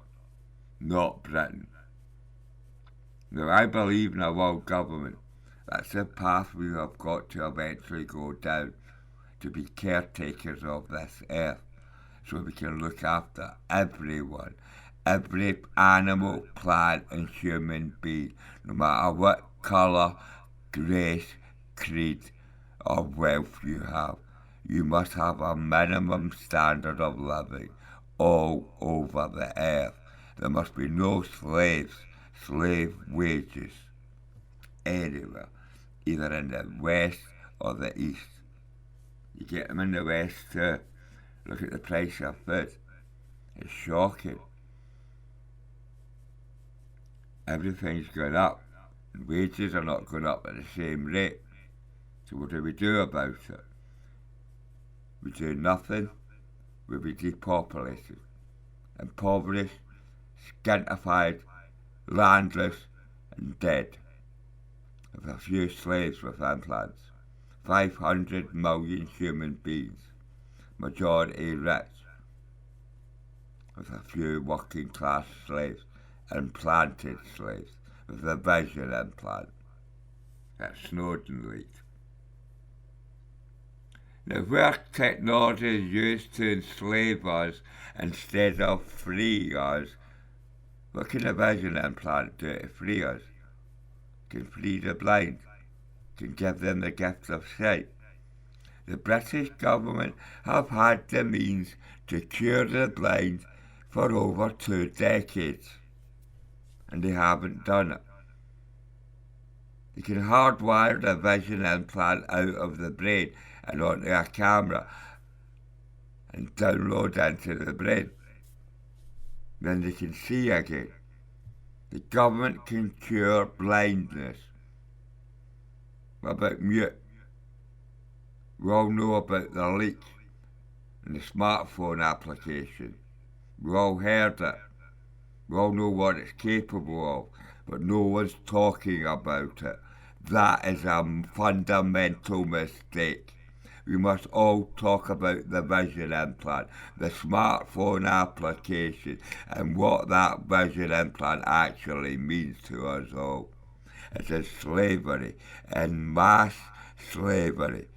not Britain. Now, I believe in a world government. That's the path we have got to eventually go down, to be caretakers of this earth, so we can look after everyone, every animal, plant and human being, no matter what colour, race, creed or wealth you have. You must have a minimum standard of living all over the earth. There must be no slaves, slave wages anywhere, either in the west or the east. You get them in the west too. Look at the price of food. It's shocking. Everything's going up, and wages are not going up at the same rate. So what do we do about it? We do nothing. We'll be depopulated, impoverished, skintified, landless and dead, with a few slaves with implants. 500 million human beings, majority rich, with a few working class slaves, implanted slaves, with a vision implant that Snowden leaked. Now, where technology is used to enslave us instead of free us, what can a vision implant do to free us? Can free the blind, can give them the gift of sight. The British government have had the means to cure the blind for over 2 decades, and they haven't done it. You can hardwire the vision implant out of the brain and onto a camera and download into the brain. Then they can see again. The government can cure blindness. What about mute? We all know about the leak and the smartphone application. We all heard it. We all know what it's capable of, but no one's talking about it. That is a fundamental mistake. We must all talk about the vision implant, the smartphone application, and what that vision implant actually means to us all. It is slavery, and mass slavery,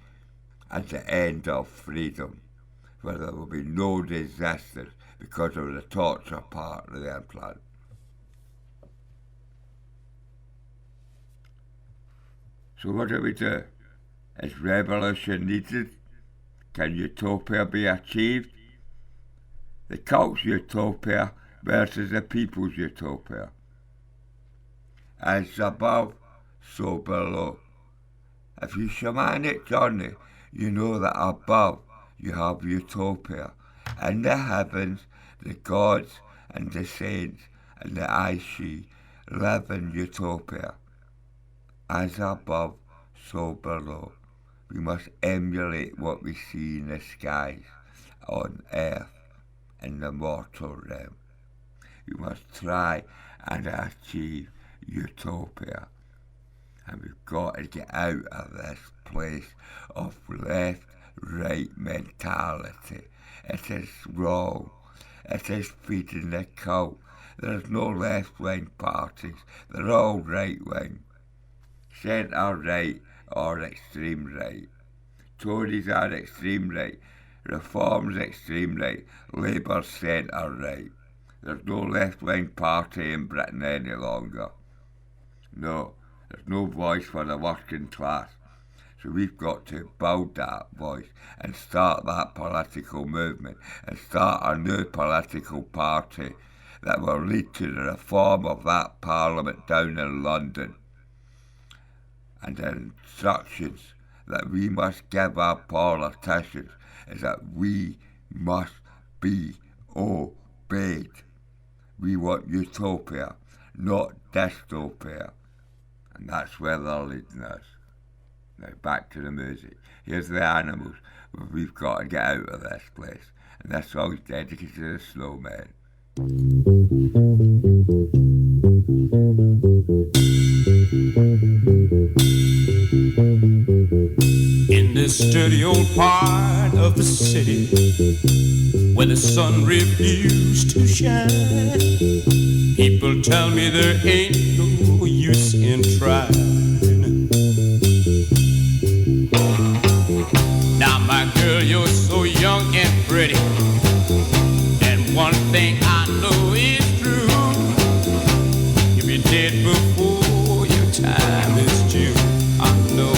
at the end of freedom, where there will be no resistance because of the torture part of the implant. So what do we do? Is revolution needed? Can utopia be achieved? The cult's utopia versus the people's utopia. As above, so below. If you shamanic journey, you know that above you have utopia. In the heavens, the gods and the saints and the I-She live in utopia. As above, so below. We must emulate what we see in the skies, on earth, in the mortal realm. We must try and achieve utopia. And we've got to get out of this place of left-right mentality. It is wrong. It is feeding the cult. There's no left-wing parties. They're all right-wing. Centre-right or extreme right. Tories are extreme right. Reform's extreme right. Labour's centre-right. There's no left-wing party in Britain any longer. No, there's no voice for the working class. So we've got to build that voice and start that political movement and start a new political party that will lead to the reform of that parliament down in London. And the instructions that we must give our politicians is that we must be obeyed. We want utopia, not dystopia. And that's where they're leading us. Now back to the music. Here's the animals. We've got to get out of this place. And this song's dedicated to the snowman. In this dirty old part of the city where the sun refused to shine, people tell me there ain't no use in trying. Now my girl, you're so young and pretty, and one thing I know is true: you'll be dead before your time is due. I know.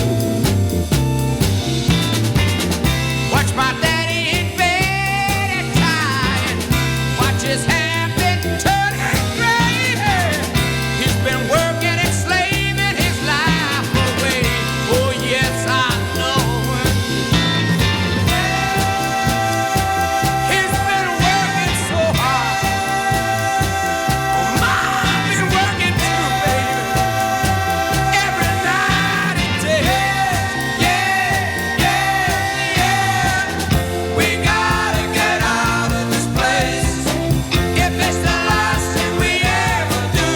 Watch my daddy in bed at night. Watch his hair been turning gray. He's been working and slaving his life away. Oh yes, I know. He's been working so hard. Oh, I've been working too, baby. Every night and day. Yeah, yeah, yeah. We gotta get out of this place. If it's the last thing we ever do,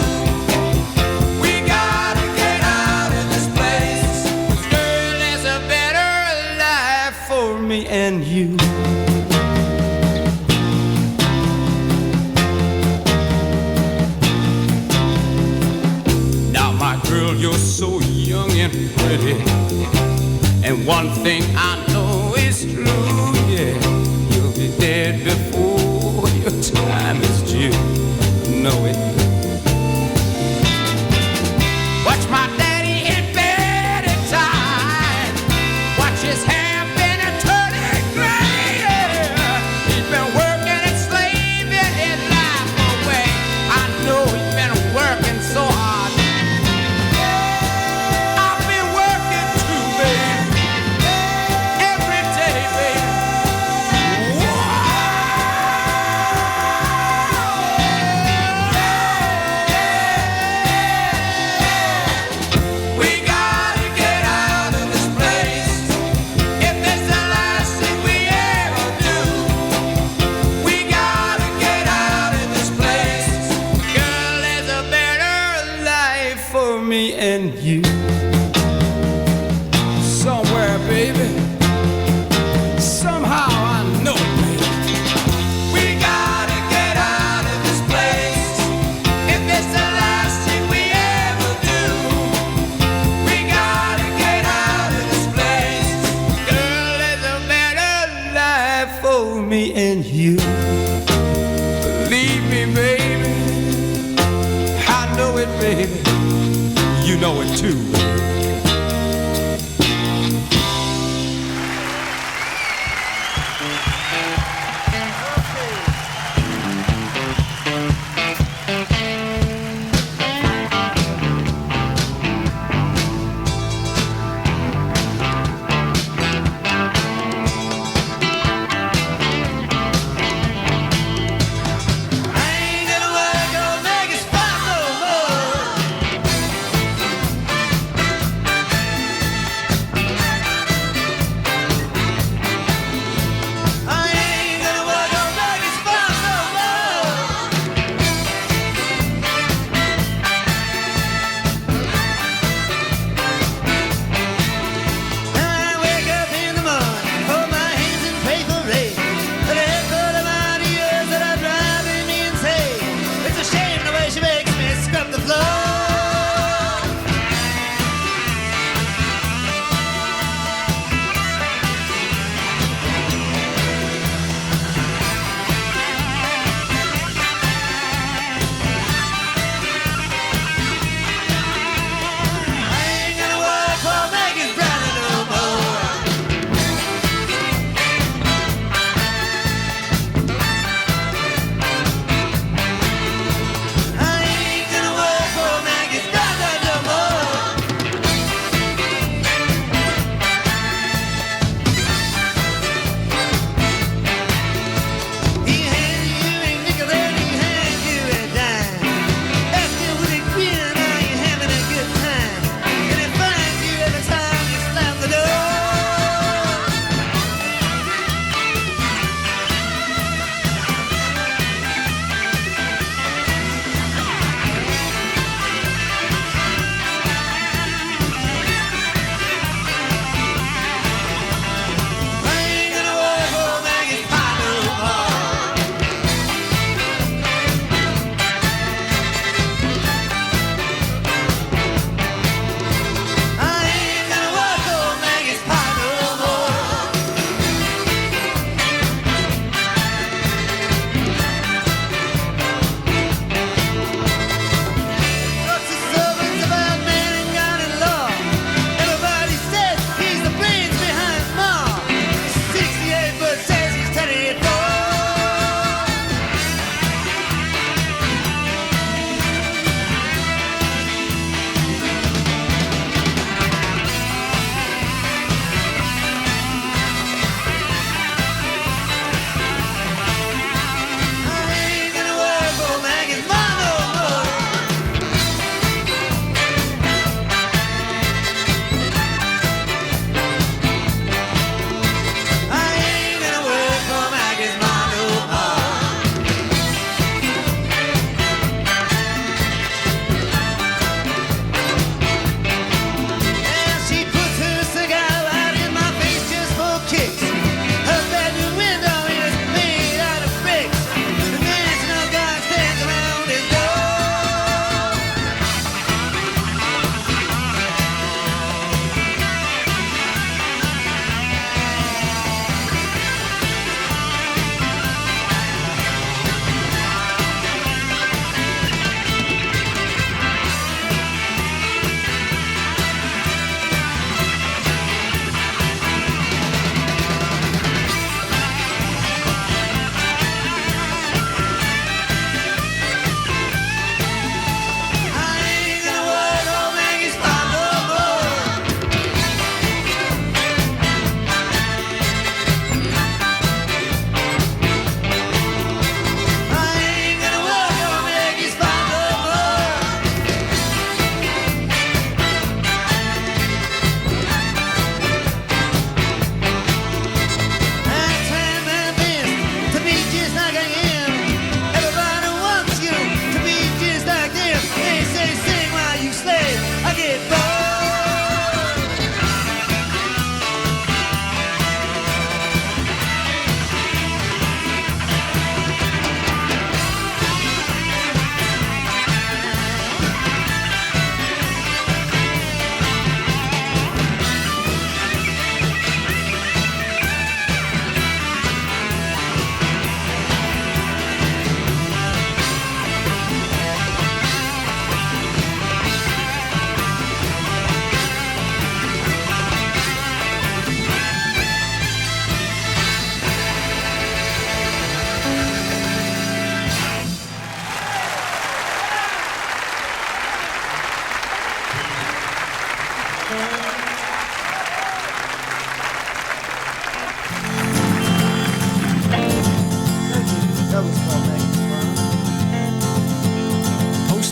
we gotta get out of this place. 'Cause girl, there's a better life for me and you. Now my girl, you're so young and pretty, and one thing I know is true, yeah, you'll be dead before your time is due. Know it. Watch my daddy in bed at time. Watch his hair been turning gray. He's been working and slaving his life me and you. Somewhere, baby, somehow I know it, baby. We gotta get out of this place. If it's the last thing we ever do, we gotta get out of this place. Girl, there's a better life for me and you. Believe me, baby, I know it, baby. You know it too, baby.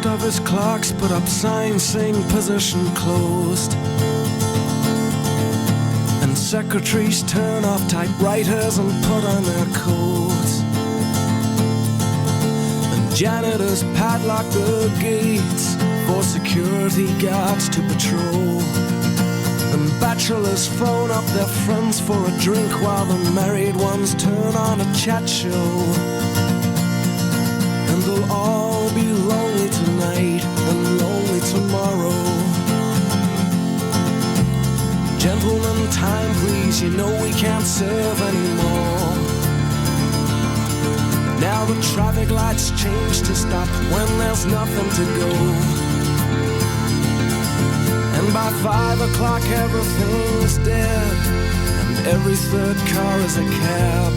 office clerks put up signs saying position closed. And secretaries turn off typewriters and put on their coats. And janitors padlock the gates for security guards to patrol. And bachelors phone up their friends for a drink while the married ones turn on a chat show. And they'll all be lonely tonight and lonely tomorrow. Gentlemen, time please, you know we can't serve anymore. Now the traffic lights change to stop when there's nothing to go. And by 5 o'clock everything's dead, and every third car is a cab.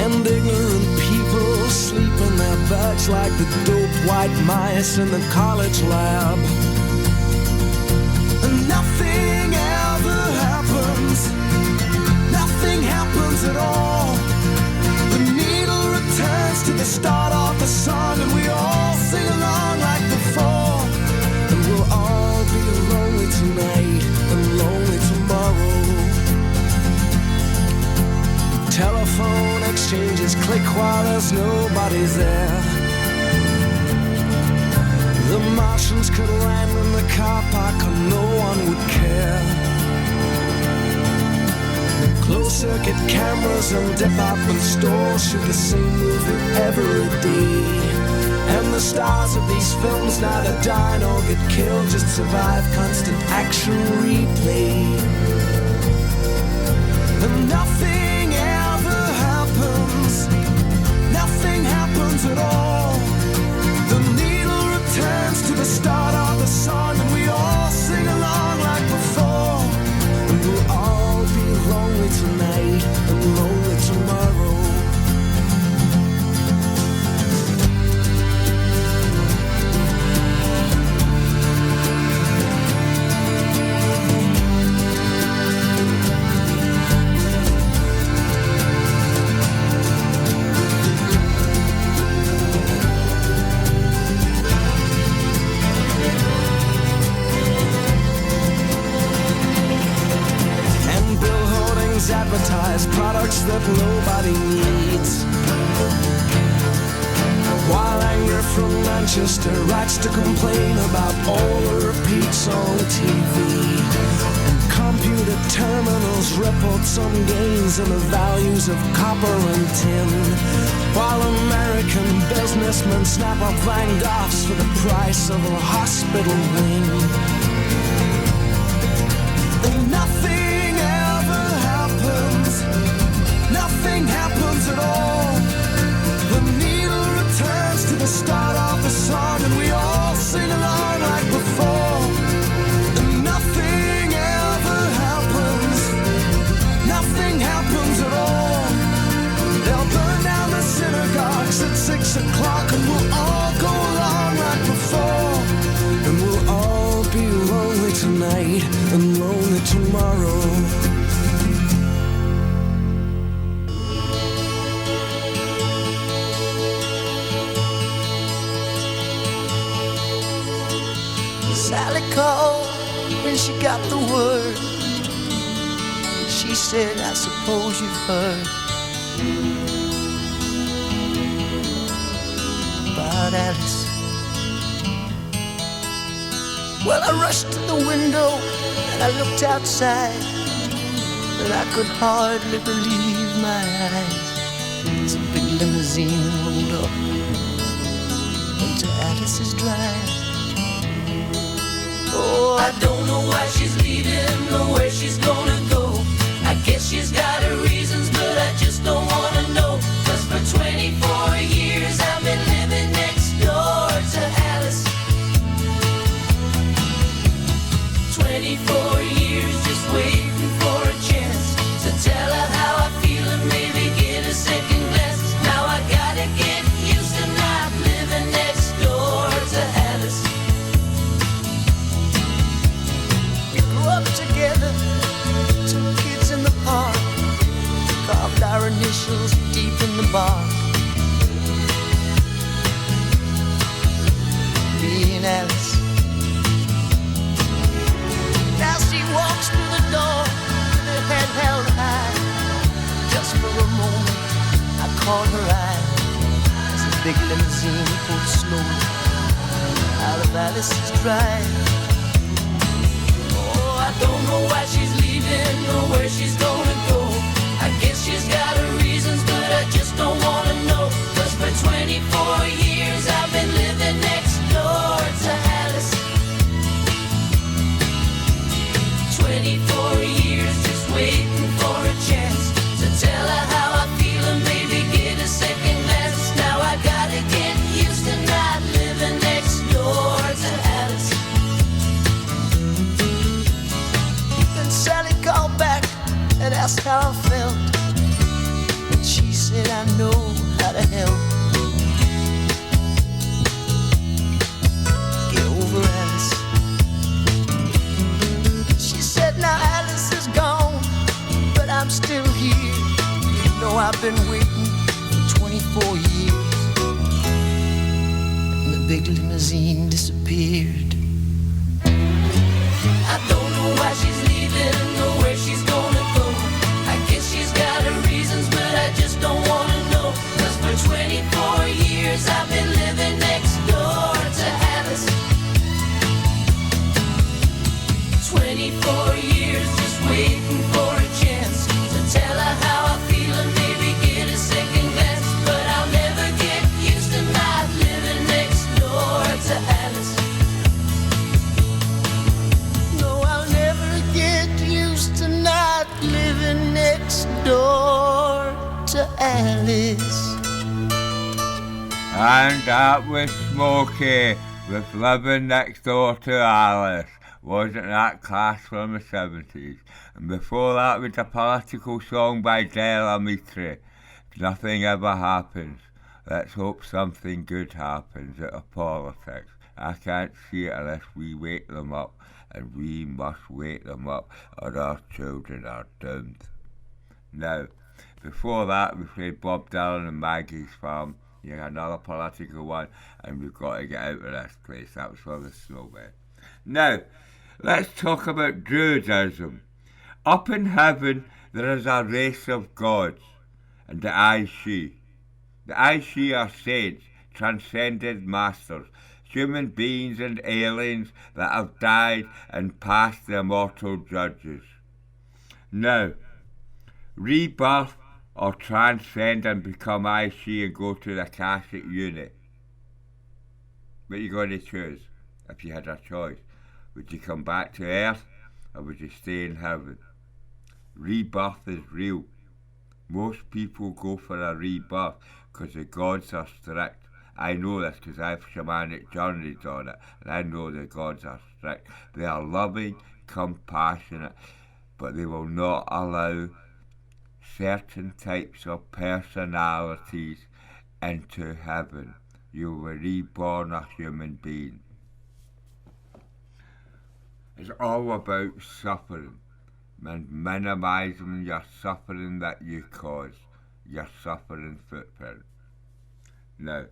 And ignorant people sleep in their beds like the dope white mice in the college lab. And nothing ever happens, nothing happens at all. The needle returns to the start of the song, and we all sing along like before. And we'll all be lonely tonight and lonely tomorrow. Telephone exchanges click while there's nobody there. The Martians could land in the car park and no one would care. Closed-circuit cameras and department stores shoot the same movie every day. And the stars of these films neither die nor get killed, just survive constant action replay. And nothing ever happens, nothing happens at all. The needle returns to the start of the song, and we all sing along like before. And we'll all be lonely tonight and lonely tomorrow. Advertise products that nobody needs, while anger from Manchester writes to complain about all the repeats on TV. And computer terminals report some gains in the values of copper and tin, while American businessmen snap up Van Goghs for the price of a hospital wing. And nothing ever happens, nothing happens at all. The needle returns to the start of the song, and we all sing along like before. And nothing ever happens, nothing happens at all. They'll burn down the synagogues at 6 o'clock, and we'll all go along like before. And we'll all be lonely tonight and lonely tomorrow. Sally called when she got the word. She said, I suppose you've heard about Alice. Well, I rushed to the window and I looked outside, but I could hardly believe my eyes as a big limousine rolled up into Alice's drive. Oh, I don't know why she's leaving or where she's gonna go. I guess she's got her reasons, but I just don't wanna know. 'Cause for 24 years I've been living next door to Alice. 24 years just waiting for a chance to tell her how I feel and maybe get a second glance. Now I gotta get used to not living next door to Alice. We grew up together, singing Alice. Now she walks through the door with her head held high. Just for a moment, I caught her eye as the big limousine pulled slowly out of Alice's drive. Oh, I don't know why she's leaving or where she's gonna go. I guess she's got her reasons, but I just don't wanna know. 'Cause for 24 years I've been living next door to Alice. 24 years just waiting for a chance to tell her how I feel and maybe get a second glance. Now I gotta get used to not living next door to Alice. Then Sally called back and asked how I felt, and she said I know how to help. Get over Alice. She said now Alice is gone, but I'm still here. You know I've been waiting for 24 years. And the big limousine disappeared. I don't know why she's leaving or where she's gonna go. I guess she's got her reasons, but I just don't wanna know. 'Cause for 24 years I've been living next door to Alice. 24 years just waiting for a chance to tell her how I feel and maybe get a second glance. But I'll never get used to not living next door to Alice. No, I'll never get used to not living next door to Alice. And that was Smokey with Living Next Door to Alice. Wasn't that class from the 70s? And before that was a political song by Della Mitre. Nothing ever happens. Let's hope something good happens out of politics. I can't see it unless we wake them up, and we must wake them up or our children are doomed. Now, before that we played Bob Dylan and Maggie's Farm. You got another political one, and we've got to get out of this place. That was for the snowman. Now, let's talk about Druidism. Up in heaven there is a race of gods, and the Aishi. The Aishi are saints, transcended masters, human beings and aliens that have died and passed the immortal judges. Now, rebirth or transcend and become Aishi and go to the Akashic unit. What are you going to choose if you had a choice? Would you come back to earth or would you stay in heaven? Rebirth is real. Most people go for a rebirth because the gods are strict. I know this because I've shamanic journeys on it, and I know the gods are strict. They are loving, compassionate, but they will not allow certain types of personalities into heaven. You were reborn a human being. It's all about suffering and minimizing your suffering that you cause, your suffering footprint. Now,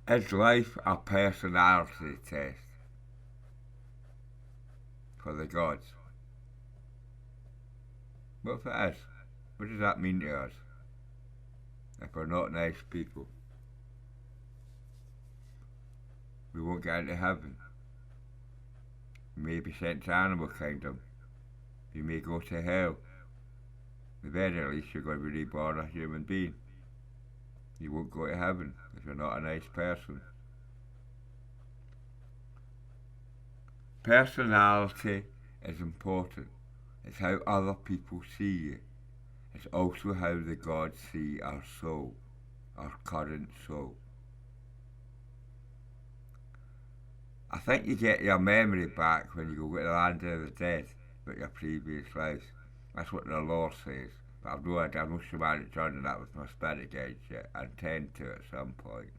is life a personality test for the gods? What if it is? What does that mean to us if we're not nice people? We won't get into heaven. We may be sent to animal kingdom. You may go to hell. At the very least you're going to be reborn a human being. You won't go to heaven if you're not a nice person. Personality is important. It's how other people see you. It's also how the gods see our soul, our current soul. I think you get your memory back when you go to the land of the dead about your previous lives. That's what the law says. But I've no idea, I'm no shamanic journey that with my spirit guides yet. I intend to at some point.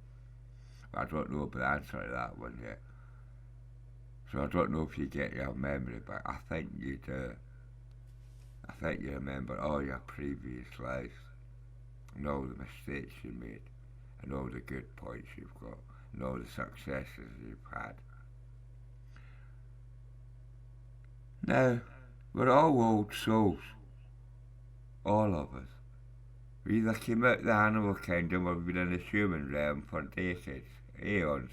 But I don't know the answer to that one yet. So I don't know if you get your memory back. I think you do. I think you remember all your previous lives and all the mistakes you made and all the good points you've got and all the successes you've had. Now, we're all old souls, all of us. We either came out the animal kingdom or we've been in the human realm for decades, aeons.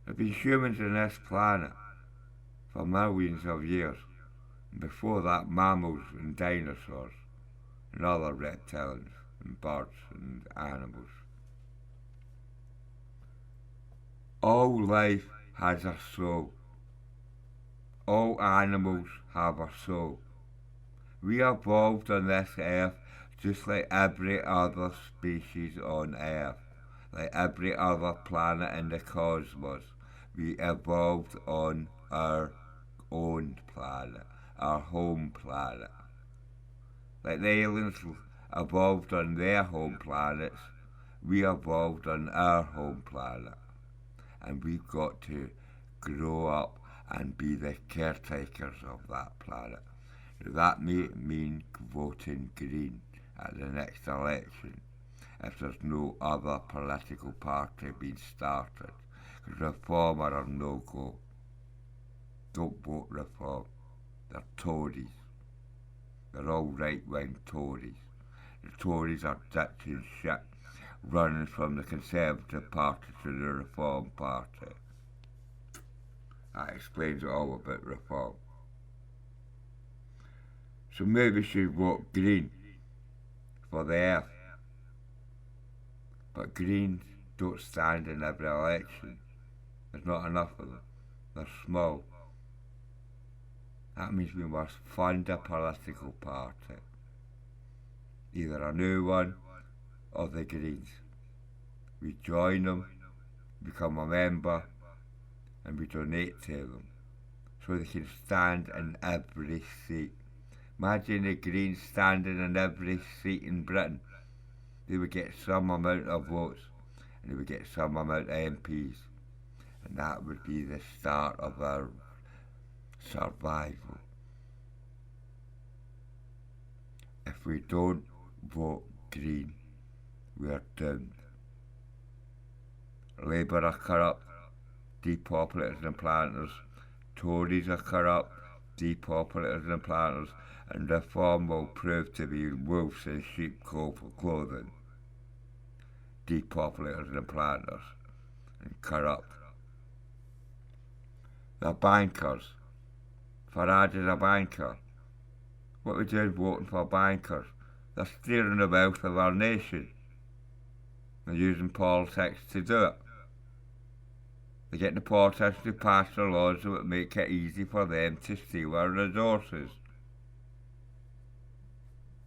There have been humans on this planet for millions of years, and before that mammals and dinosaurs and other reptilians and birds and animals. All life has a soul. All animals have a soul. We evolved on this earth just like every other species on earth, like every other planet in the cosmos. We evolved on our own planet, our home planet. Like the aliens evolved on their home planets, we evolved on our home planet. And we've got to grow up and be the caretakers of that planet. That may mean voting Green at the next election if there's no other political party being started. Reform are a no-go. Don't vote Reform. They're Tories. They're all right-wing Tories. The Tories are ditching shit, running from the Conservative Party to the Reform Party. That explains it all about Reform. So maybe we should vote Green for the earth. But Greens don't stand in every election. There's not enough of them. They're small. That means we must fund a political party. Either a new one or the Greens. We join them, become a member, and we donate to them so they can stand in every seat. Imagine the Greens standing in every seat in Britain. They would get some amount of votes and they would get some amount of MPs. And that would be the start of our survival. If we don't vote Green, we are doomed. Labour are corrupt, depopulators and planters. Tories are corrupt, depopulators and planters. And Reform will prove to be wolves in sheep clothing. Depopulators and planters. And corrupt. The bankers. Farage is a banker. What we do is voting for bankers. They're stealing the wealth of our nation. They're using politics to do it. They get the politicians to pass the laws that would make it easy for them to steal our resources.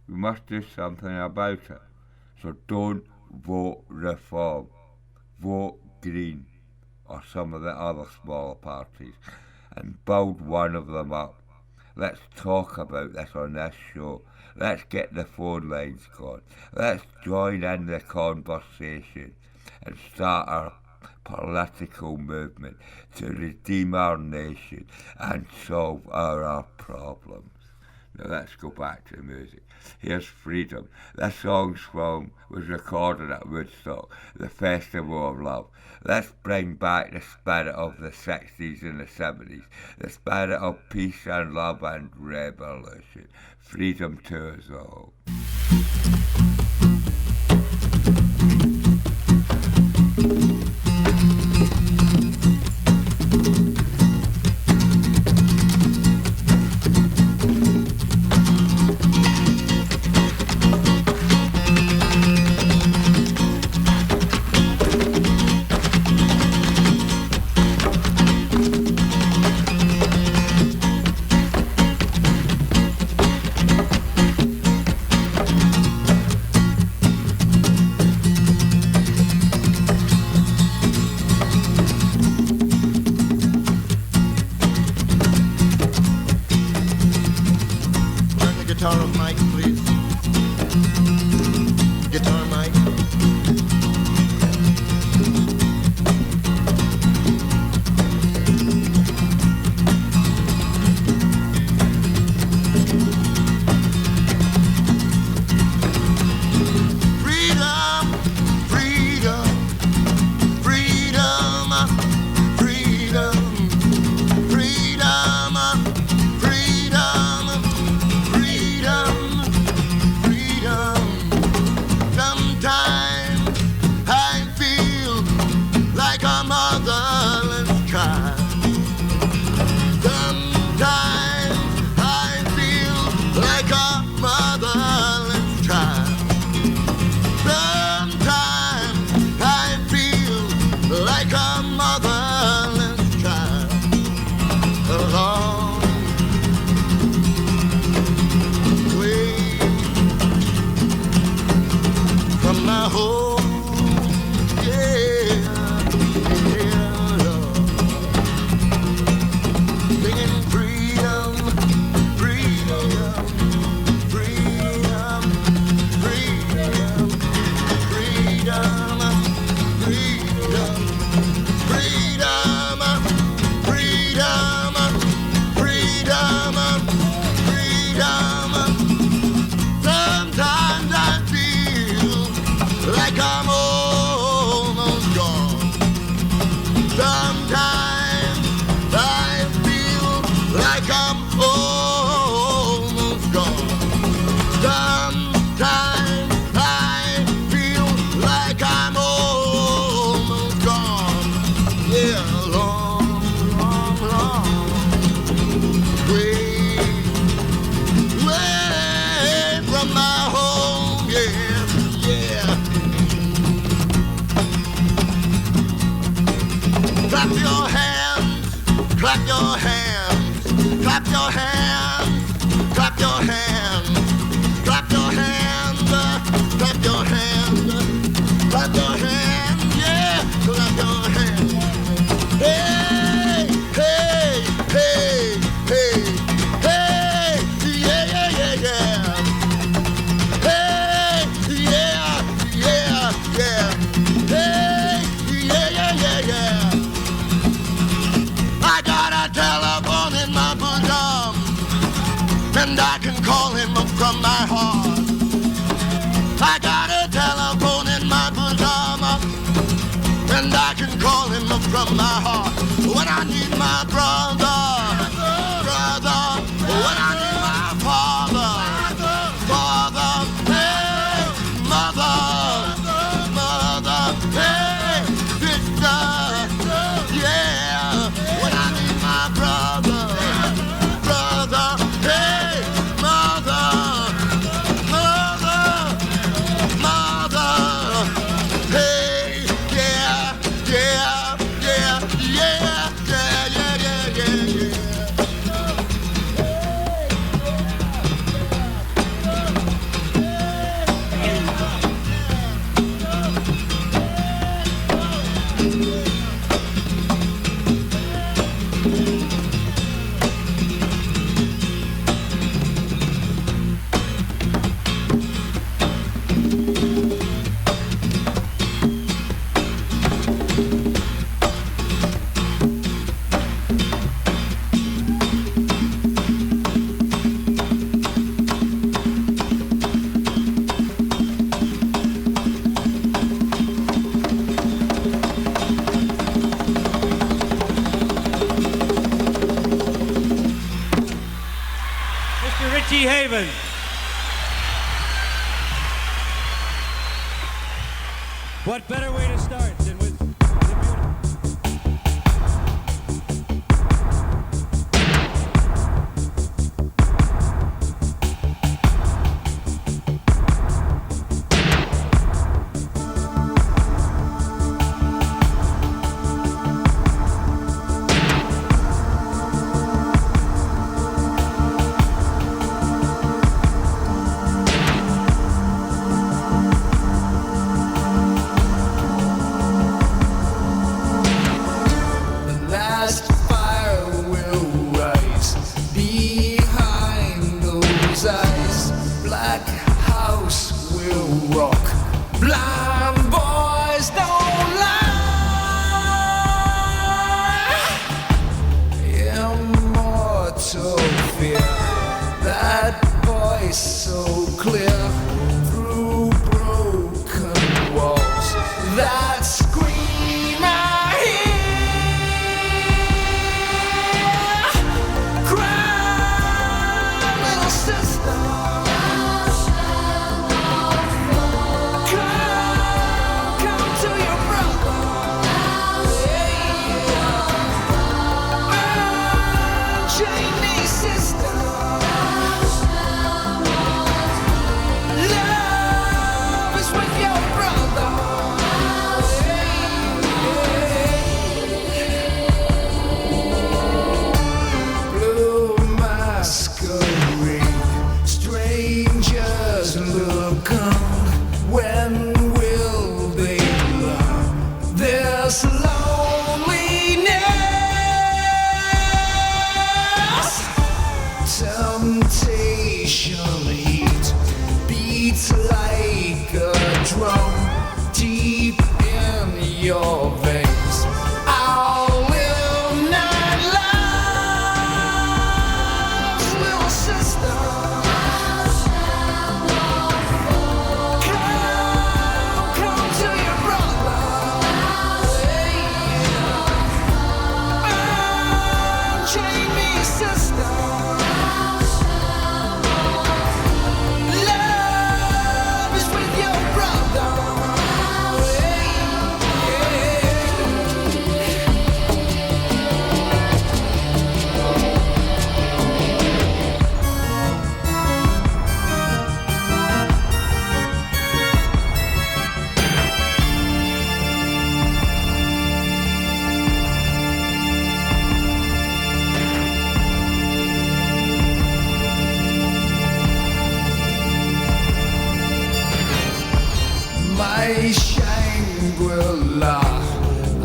We must do something about it. So don't vote Reform. Vote Green or some of the other smaller parties and build one of them up. Let's talk about this on this show. Let's get the phone lines going. Let's join in the conversation and start our political movement to redeem our nation and solve our problems. Now let's go back to the music. Here's Freedom. This song was recorded at Woodstock, the Festival of Love. Let's bring back the spirit of the 60s and the 70s, the spirit of peace and love and revolution. Freedom to us all. like a motherless child. A long way from my home, yeah, yeah, Lord. Singing freedom, freedom, freedom, freedom, freedom, freedom, freedom, freedom, freedom, freedom. Sometimes I feel like I'm almost gone. Sometimes I feel like I'm almost gone. Sometimes I feel like I'm almost gone. Yeah, long, long, long way, way from my home. Yeah, yeah. Clap your hands, clap your hands, clap your hands, clap your hands, clap your hands, clap your hands, clap your hands, yeah, clap your hands. Hey, hey, hey, hey, hey, yeah, yeah, yeah, yeah. Hey, yeah, yeah, yeah. Hey, yeah, yeah, yeah, yeah. I got a telephone in my bosom, and I can call him up from my heart. I got a telephone in my bosom, and I can call him up from my heart. When I need my brother, brother, when I need my father, father, hey, mother, mother, hey, sister, yeah. When I need my brother, brother, hey, mother, mother, mother, hey, yeah, yeah, yeah, yeah, yeah, yeah, yeah, yeah, yeah. Mr. Richie Haven. What better way to start than with the beautiful...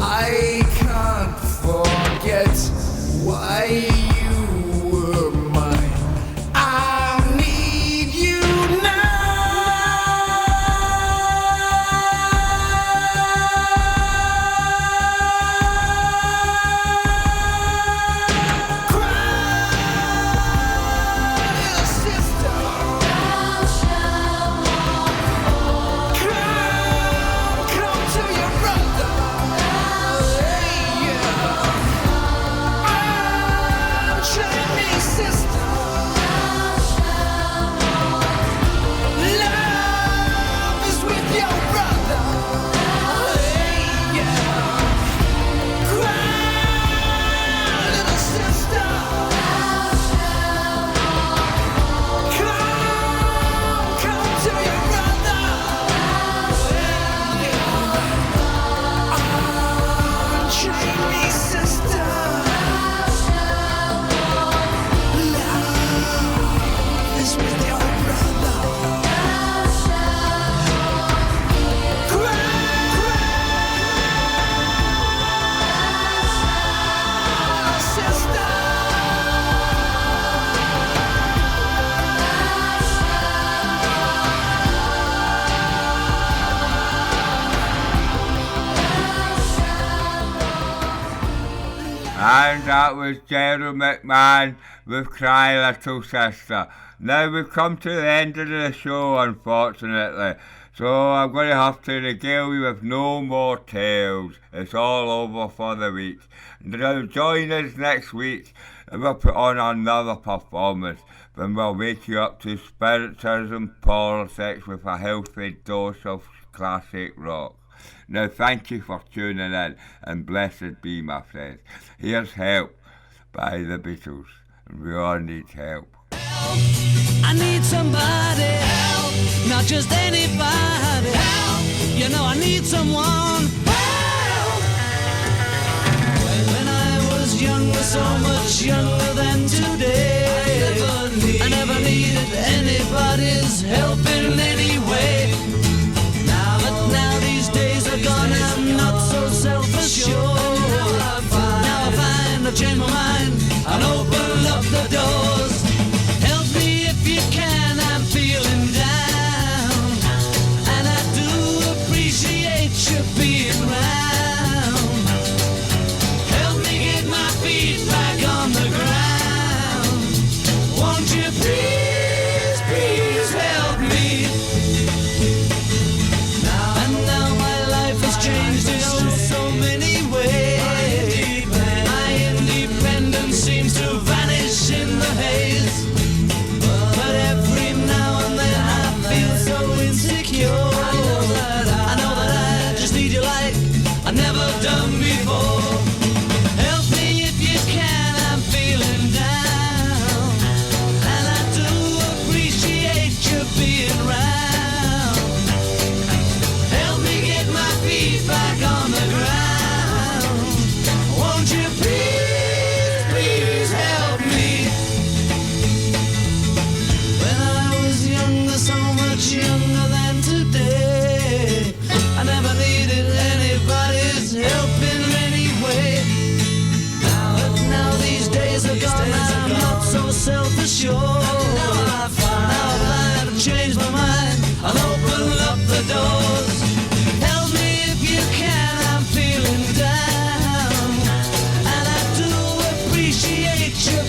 I can't forget why you were mine. I need you now. Cry, sister. Come to your brother. Chinese sister. Love is with your brother. Cry, little sister. Come to your brother. Chinese sister. Love is with your brother. Cry, sister. And that was Gerald McMahon with Cry Little Sister. Now we've come to the end of the show, unfortunately. So I'm going to have to regale you with no more tales. It's all over for the week. Now join us next week and we'll put on another performance. Then we'll wake you up to spiritism, politics with a healthy dose of classic rock. Now thank you for tuning in and blessed be my friends. Here's Help by the Beatles. And we all need help. I need somebody help, not just anybody help. You know I need someone help. When I was younger, so much younger than today, I never needed anybody's help in any way. But now these days are gone, I'm not so self-assured. Now I find I've changed my mind and open up the doors. Help me if you can, I'm feeling down, and I do appreciate you being around. Help me get my feet back on the ground. Won't you please, please help me? Now my life has changed in so many ways. My independence seems to vanish in the haze. But every now and then I feel so insecure. I know that I just need you like I've never done before. Help me if you can, I'm feeling down, and I do appreciate you being around. Help me get my feet back on the ground. Won't you please, please help me? When I was younger, so much younger than today, I never needed anybody's help in any way. But now these days are gone, I'm not so self-assured. Now I find I've changed my mind, I'll open up the doors. Help me if you can, I'm feeling down, and I do appreciate you